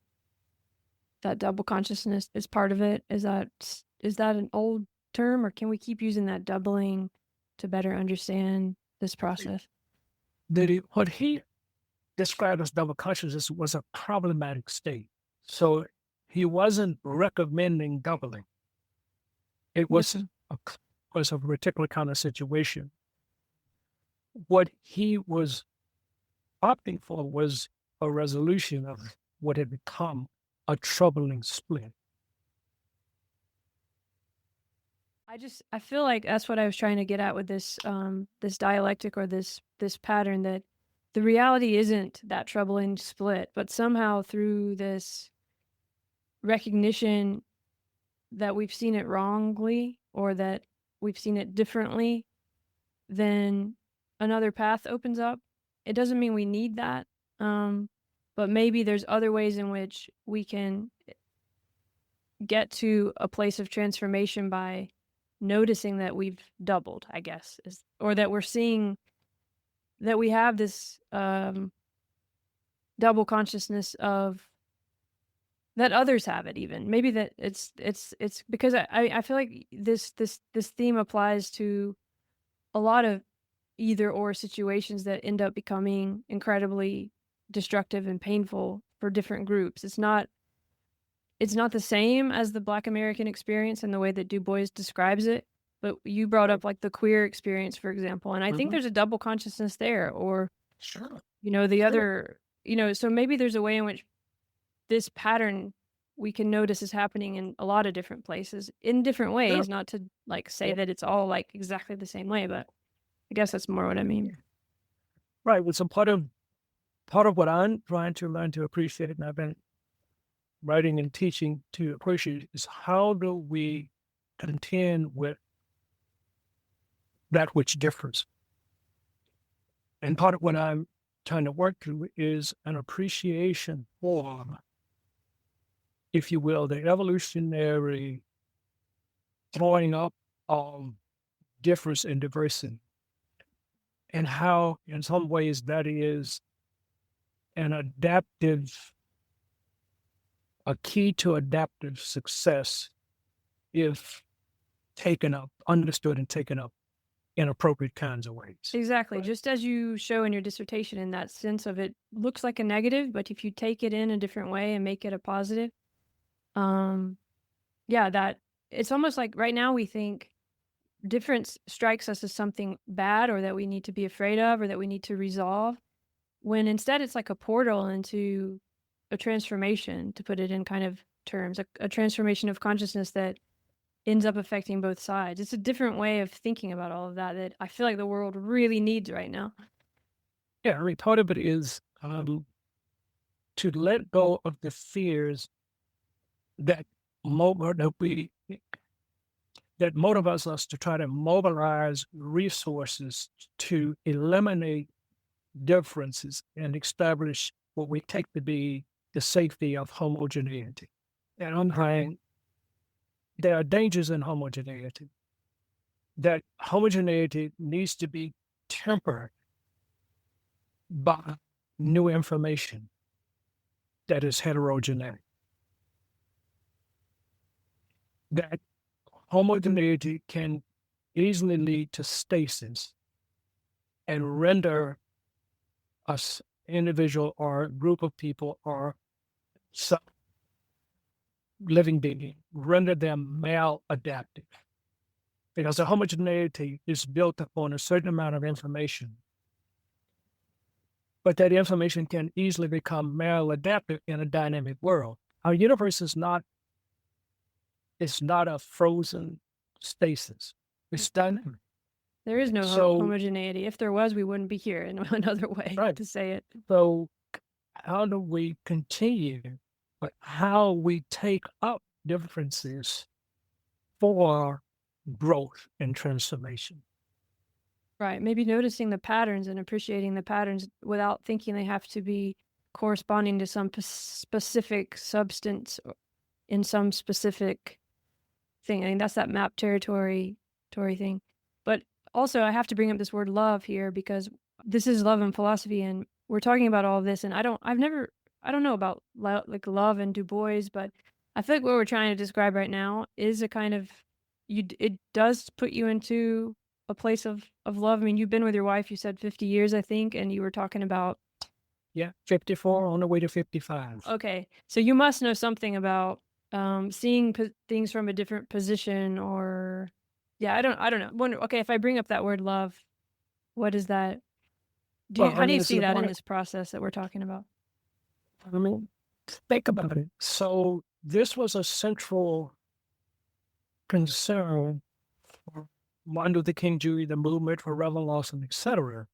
Speaker 3: double consciousness is part of it? Is that an old term, or can we keep using that doubling to better understand this process?
Speaker 1: What he described as double consciousness was a problematic state. So he wasn't recommending doubling. It was a particular kind of situation. What he was opting for was a resolution of what had become a troubling split.
Speaker 3: I feel like that's what I was trying to get at with this this dialectic, or this pattern, that the reality isn't that troubling split, but somehow through this recognition that we've seen it wrongly, or that we've seen it differently, then another path opens up. It doesn't mean we need that, but maybe there's other ways in which we can get to a place of transformation by noticing that we've doubled, I guess, or that we're seeing that we have this double consciousness of that others have it. Even maybe that it's because I feel like this theme applies to a lot of either or situations that end up becoming incredibly destructive and painful for different groups. It's not the same as the Black American experience and the way that Du Bois describes it, but you brought up like the queer experience, for example, and I think there's a double consciousness there, or the other, so maybe there's a way in which this pattern we can notice is happening in a lot of different places in different ways, not to like say that it's all like exactly the same way, but I guess that's more what I mean.
Speaker 1: Right. Well, so part of what I'm trying to learn to appreciate, and I've been writing and teaching to appreciate, is how do we contend with that which differs? And part of what I'm trying to work through is an appreciation for, if you will, the evolutionary throwing up of difference and diversity, and how, in some ways, that is a key to adaptive success if taken up, understood and taken up in appropriate kinds of ways.
Speaker 3: Exactly. Right. Just as you show in your dissertation, in that sense of it looks like a negative, but if you take it in a different way and make it a positive, that it's almost like right now we think difference strikes us as something bad, or that we need to be afraid of, or that we need to resolve, when instead it's like a portal into a transformation, to put it in kind of terms, a transformation of consciousness that ends up affecting both sides. It's a different way of thinking about all of that I feel like the world really needs right now.
Speaker 1: Yeah, I mean, part of it is to let go of the fears that we that motivates us to try to mobilize resources to eliminate differences and establish what we take to be the safety of homogeneity. And on the other hand, there are dangers in homogeneity. That homogeneity needs to be tempered by new information that is heterogeneous. That homogeneity can easily lead to stasis and render us individual or a group of people or some living being, render them maladaptive. Because the homogeneity is built upon a certain amount of information. But that information can easily become maladaptive in a dynamic world. Our universe is not a frozen stasis. It's dynamic.
Speaker 3: There is no
Speaker 1: So-
Speaker 3: homogeneity. If there was, we wouldn't be here in another way
Speaker 1: Right.
Speaker 3: to say it.
Speaker 1: So how do we continue, but how we take up differences for growth and transformation?
Speaker 3: Right. Maybe noticing the patterns and appreciating the patterns without thinking they have to be corresponding to some specific substance in some specific thing. I think that's that map territory thing. But also, I have to bring up this word love here because this is love and philosophy, and we're talking about all of this. And I don't know about like love and Du Bois, but I feel like what we're trying to describe right now is a kind of it does put you into a place of love. I mean, you've been with your wife, you said 50 years, I think, and you were talking about.
Speaker 1: Yeah, 54 on the way to 55.
Speaker 3: Okay, so you must know something about seeing things from a different position, or I don't know. Okay, if I bring up that word love, what is that? How do you see that in this process that we're talking about?
Speaker 1: I mean, think about it. So this was a central concern for Martin Luther King Jr., the movement for Reverend Lawson, etc.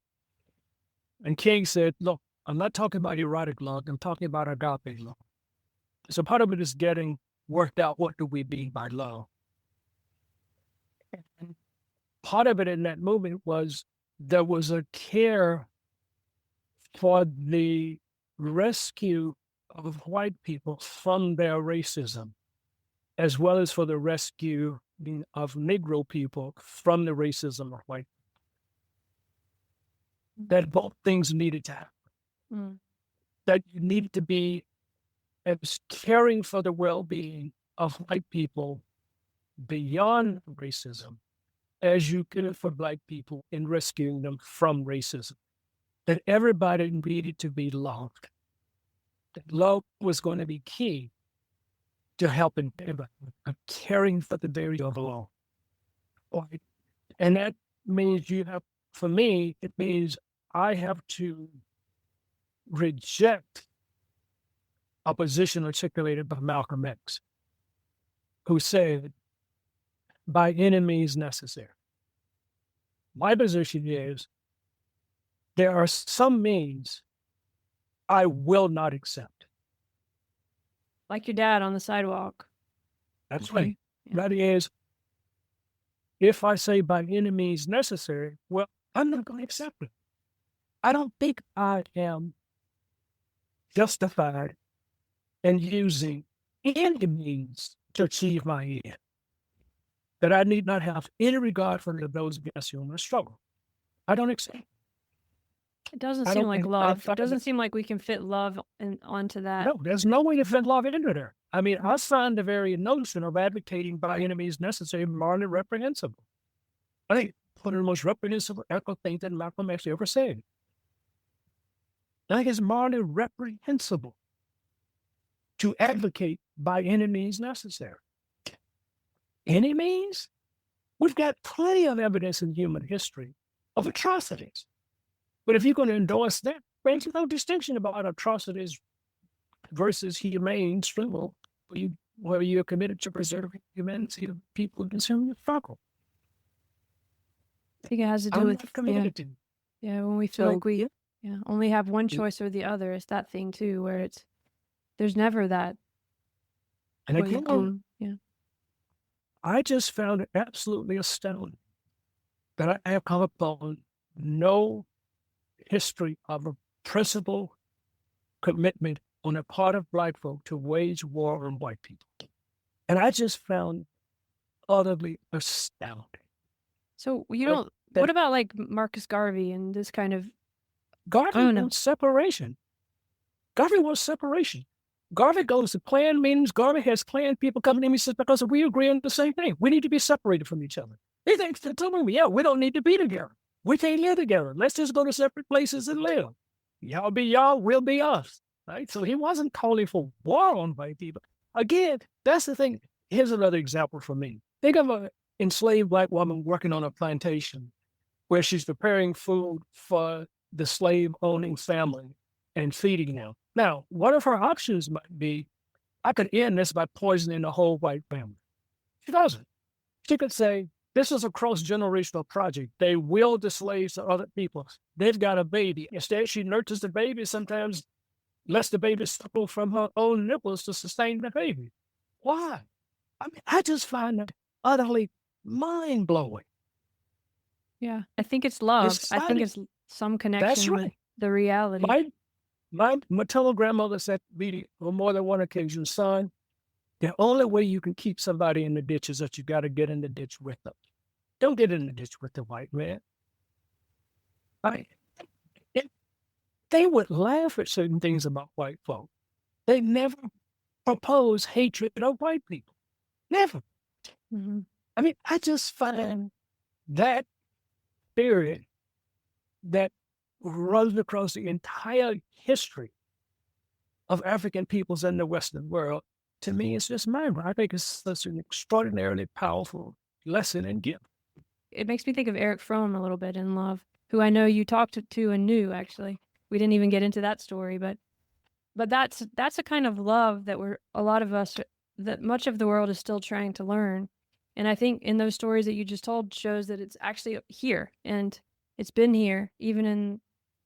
Speaker 1: And King said, look, I'm not talking about erotic love, I'm talking about agape love. So part of it is getting worked out, what do we mean by love? And part of it in that movement was there was a care for the rescue of white people from their racism, as well as for the rescue of Negro people from the racism of white. That both things needed to happen. That you need to be as caring for the well-being of white people beyond racism as you can for Black people in rescuing them from racism. That everybody needed to be loved. That love was going to be key to helping everybody, caring for the very overall. Right? And that means for me, it means I have to reject a position articulated by Malcolm X, who said, by any means necessary. My position is, there are some means I will not accept.
Speaker 3: Like your dad on the sidewalk.
Speaker 1: That's right.
Speaker 3: Yeah.
Speaker 1: That is, if I say by any means necessary, well, I'm not going to accept it. I don't think I am justified in using any means to achieve my end. That I need not have any regard for those against whom I struggle. I don't accept it.
Speaker 3: It doesn't seem like love. It doesn't seem like we can fit love onto that.
Speaker 1: No, there's no way to fit love into there. I mean, I find the very notion of advocating by any means necessary morally reprehensible. I think one of the most reprehensible ethical things that Malcolm X ever said. I think it's morally reprehensible to advocate by any means necessary. Any means? We've got plenty of evidence in human history of atrocities. But if you're going to endorse that, there's no distinction about atrocities versus humane struggle, where you're committed to preserving humanity of people against whom you struggle.
Speaker 3: I think it has to do with
Speaker 1: community.
Speaker 3: Yeah, when we feel like we only have one choice or the other. It's that thing too, where there's never that.
Speaker 1: And again, I just found it absolutely astounding that I have come upon no history of a principled commitment on the part of Black folk to wage war on white people. And I just found utterly astounding.
Speaker 3: So you
Speaker 1: But
Speaker 3: don't.
Speaker 1: that
Speaker 3: What about like Marcus Garvey and this kind of?
Speaker 1: Garvey
Speaker 3: I don't know.
Speaker 1: wants separation. Garvey wants separation. Garvey goes to Klan meetings. Garvey has Klan people coming to him. He says, because we agree on the same thing. We need to be separated from each other. He thinks they're telling me, yeah, we don't need to be together. We can't live together. Let's just go to separate places and live. Y'all be y'all, we'll be us. Right? So he wasn't calling for war on white people. Again, that's the thing. Here's another example for me. Think of an enslaved Black woman working on a plantation where she's preparing food for the slave-owning family and feeding them. Now, one of her options might be, I could end this by poisoning the whole white family. She doesn't. She could say, this is a cross-generational project. They will the slaves to other people. They've got a baby. Instead, she nurtures the baby, sometimes lets the baby suckle from her own nipples to sustain the baby. Why? I mean, I just find that utterly mind-blowing.
Speaker 3: Yeah, I think it's love. I think
Speaker 1: Exciting.
Speaker 3: it's some
Speaker 1: That's
Speaker 3: connection with
Speaker 1: right.
Speaker 3: the reality.
Speaker 1: My maternal grandmother said to me on more than one occasion, son, the only way you can keep somebody in the ditch is that you got to get in the ditch with them. Don't get in the ditch with the white man. They would laugh at certain things about white folk. They never propose hatred of white people. Never.
Speaker 3: Mhm.
Speaker 1: I mean, I just find that theory that runs across the entire history of African peoples in the Western world, to me, it's just mind-blowing. I think it's such an extraordinarily powerful lesson and gift.
Speaker 3: It makes me think of Eric Fromm a little bit in Love, who I know you talked to and knew, actually. We didn't even get into that story, but that's a kind of love that a lot of us, that much of the world is still trying to learn. And I think in those stories that you just told shows that it's actually here, and it's been here even in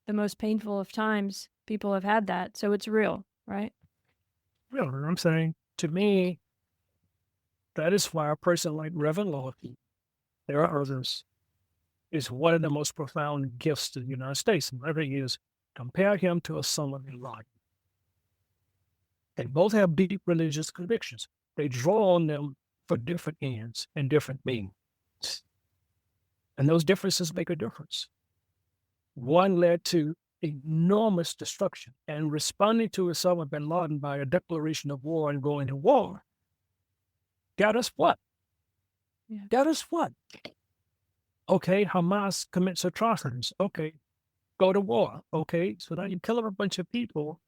Speaker 3: the most painful of times. People have had that, so it's real, right?
Speaker 1: Really, I'm saying, to me, that is why a person like Reverend Lawson, there are others, is one of the most profound gifts to the United States. And whatever he is, compare him to a Solomon Lott. They both have deep religious convictions. They draw on them for different ends and different means. And those differences make a difference. One led to enormous destruction, and responding to Osama bin Laden by a declaration of war and going to war got us what?
Speaker 3: Yeah.
Speaker 1: Got us what? Okay, Hamas commits atrocities. Okay, go to war. Okay, so now you kill a bunch of people.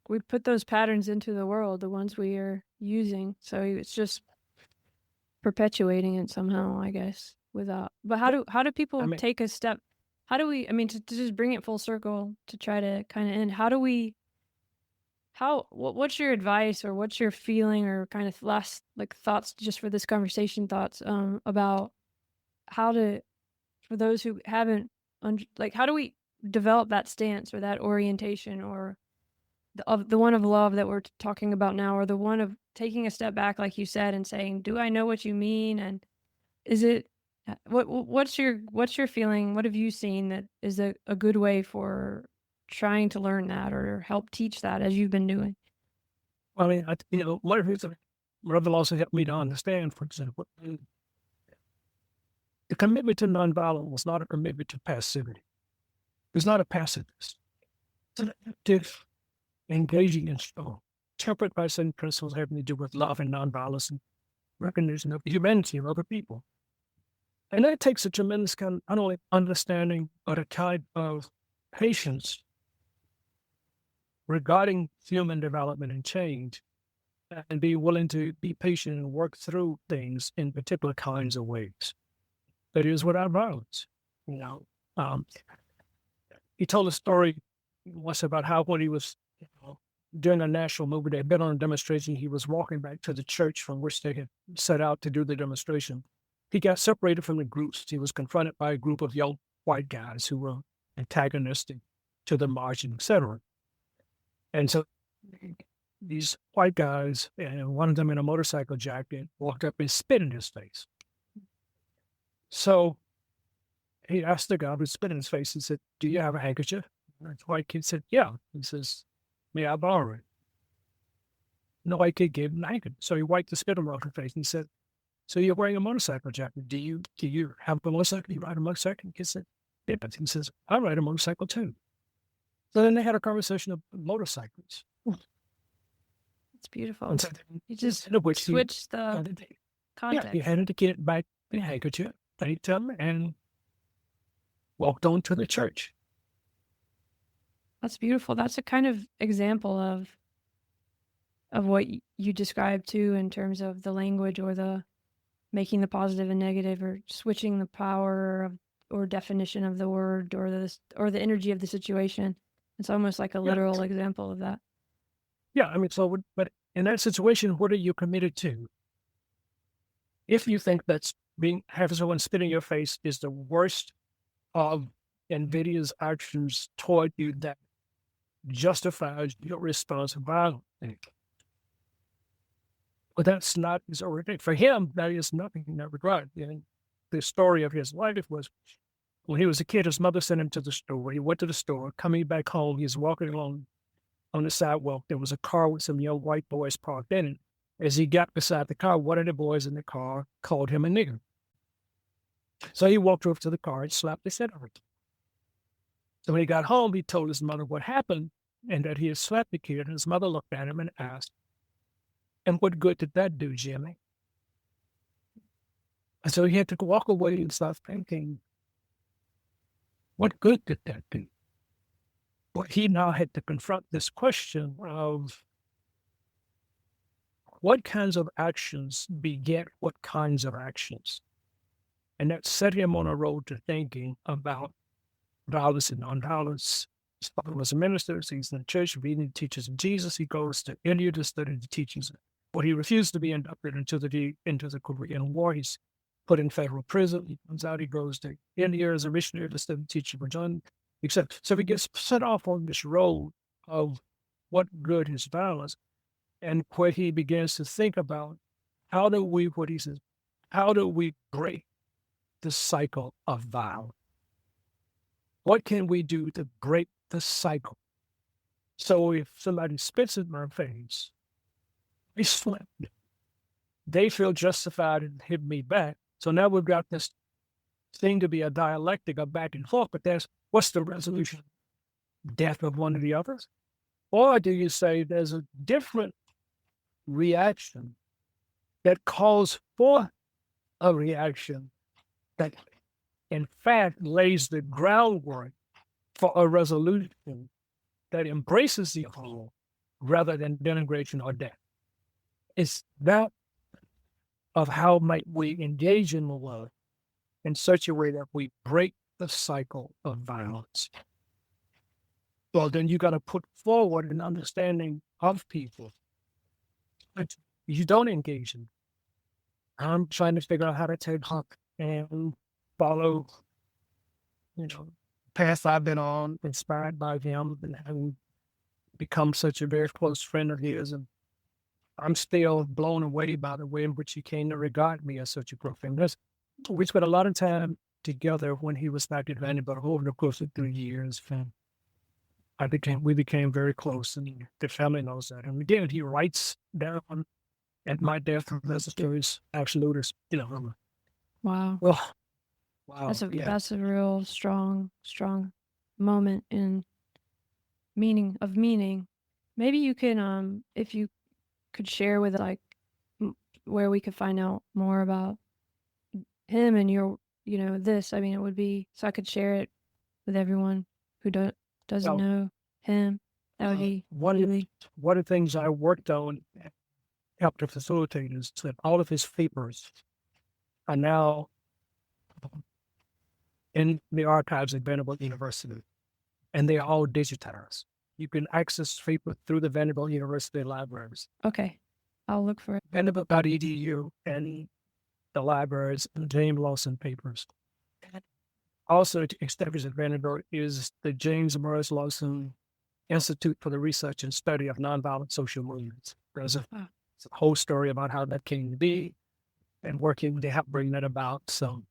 Speaker 3: We put those patterns into the world, the ones we are using. So it's just perpetuating it somehow, I guess. But how do people take a step? How do we? I mean, to just bring it full circle to try to kind of end. What's your advice, or what's your feeling, or kind of last thoughts just for this conversation? Thoughts about how to, for those who haven't, how do we develop that stance or that orientation, or the one of love that we're talking about now, or the one of taking a step back, like you said, and saying, do I know what you mean? And is it, what's your feeling? What have you seen that is a good way for trying to learn that or help teach that, as you've been doing?
Speaker 1: I mean, one of the things that Reverend Lawson helped me to understand, for example, the commitment to nonviolence was not a commitment to passivity. It's not a pacifist. It's an active, engaging in struggle, tempered by certain principles having to do with love and nonviolence and recognition of the humanity of other people. And that takes a tremendous kind of not only understanding, but a kind of patience regarding human development and change, and be willing to be patient and work through things in particular kinds of ways. That is without violence. He told a story once about how when he was during a national movement, they had been on a demonstration. He was walking back to the church from which they had set out to do the demonstration. He got separated from the groups. He was confronted by a group of young white guys who were antagonistic to the march, etc. And so these white guys, and one of them in a motorcycle jacket, walked up and spit in his face. So he asked the guy who spit in his face, he said, "Do you have a handkerchief?" And the white kid said, "Yeah." He says, "May I borrow it?" And the white kid gave him the handkerchief. So he wiped the spit on his face and he said, "So you're wearing a motorcycle jacket. Do you have a motorcycle? Do you ride a motorcycle?" He said, "Yeah." He says, "I ride a motorcycle too." So then they had a conversation of motorcycles.
Speaker 3: It's beautiful.
Speaker 1: And so
Speaker 3: You just
Speaker 1: in which he
Speaker 3: switch the
Speaker 1: handed,
Speaker 3: context.
Speaker 1: he handed the kid back the handkerchief, thanked him, and walked on to the church.
Speaker 3: That's beautiful. That's a kind of example of what you described too, in terms of the language or the making the positive and negative, or switching the power of or definition of the word, or the energy of the situation. It's almost like a literal example of that.
Speaker 1: Yeah, I mean, so, but in that situation, what are you committed to? If you think that's having someone spit in your face is the worst of NVIDIA's actions toward you that justifies your response violently, but that's not his origin. For him, that is nothing in that regard. And the story of his life was when he was a kid, his mother sent him to the store. He went to the store. Coming back home, he was walking along on the sidewalk. There was a car with some young white boys parked in it. As he got beside the car, one of the boys in the car called him a nigger. So he walked over to the car and slapped his head over it. So when he got home, he told his mother what happened and that he had slapped the kid. And his mother looked at him and asked, "And what good did that do, Jimmy?" And so he had to walk away and start thinking, what good did that do? But he now had to confront this question of what kinds of actions beget what kinds of actions. And that set him on a road to thinking about violence and nonviolence. His father was a minister, so he's in the church reading the teachings of Jesus. He goes to India to study the teachings. But he refused to be inducted into the Korean War. He's put in federal prison. He comes out, he goes to India as a missionary to study the teaching of John. So he gets set off on this road of what good is violence, and where he begins to think about how do we break the cycle of violence? What can we do to break the cycle? So if somebody spits in my face, I slap. They feel justified in hitting me back. So now we've got this thing to be a dialectic, a back and forth, but what's the resolution? Death of one or the others? Or do you say there's a different reaction that calls for a reaction that in fact lays the groundwork for a resolution that embraces the whole rather than denigration or death? It's that of how might we engage in the world in such a way that we break the cycle of violence. Well, then you got to put forward an understanding of people that you don't engage in. I'm trying to figure out how to take Huck and follow, path I've been on, inspired by him, and having become such a very close friend of his. And I'm still blown away by the way in which he came to regard me as such a profound. We spent a lot of time together when he was back at Vanderbilt over the course of 3 years. We became very close, and the family knows that. And again, he writes down at my death necessitaries absolutist,
Speaker 3: Wow.
Speaker 1: Well, wow.
Speaker 3: That's a real strong moment in meaning. Maybe you can, if you could share with where we could find out more about him and your, this. I mean, it would be so I could share it with everyone who doesn't know him. That would be
Speaker 1: one of the things I worked on, helped to facilitate, is that all of his papers are now in the archives at Vanderbilt University, and they are all digitized. You can access paper through the Vanderbilt University libraries.
Speaker 3: Okay, I'll look for it.
Speaker 1: Vanderbilt.edu and the libraries, and James Lawson papers. Also established at Vanderbilt is the James Morris Lawson Institute for the Research and Study of Nonviolent Social Movements. There's a
Speaker 3: Wow.
Speaker 1: whole story about how that came to be and working to help bring that about. So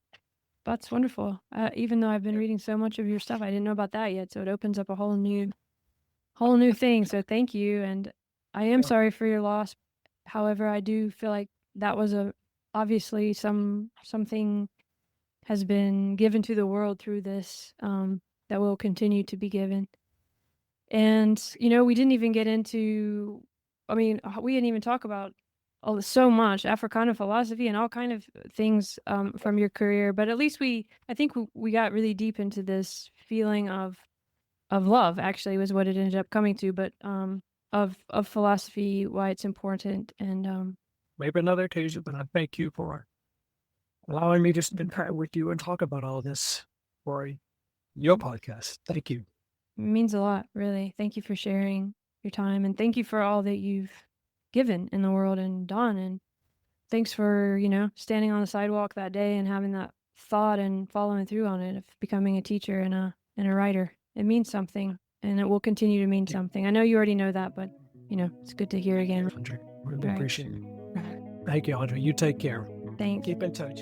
Speaker 3: That's wonderful. Even though I've been reading so much of your stuff, I didn't know about that yet. So it opens up a whole new thing. So thank you. And I am sorry for your loss. However, I do feel like that was obviously something has been given to the world through this, that will continue to be given. And, we didn't even get into, we didn't even talk about so much Africana philosophy and all kind of things from your career. But at least I think we got really deep into this feeling of love, actually, was what it ended up coming to, but of philosophy, why it's important. And
Speaker 1: maybe another occasion, but I thank you for allowing me to spend time with you and talk about all this for your podcast. Thank you.
Speaker 3: it means a lot, really. Thank you for sharing your time, and thank you for all that you've given in the world and done. And thanks for, standing on the sidewalk that day and having that thought and following through on it of becoming a teacher and a writer. It means something, and it will continue to mean something. I know you already know that, but, it's good to hear again.
Speaker 1: Andre, really
Speaker 3: Right.
Speaker 1: appreciate it. Thank you, Andre. You take care.
Speaker 3: Thanks.
Speaker 1: Keep in touch.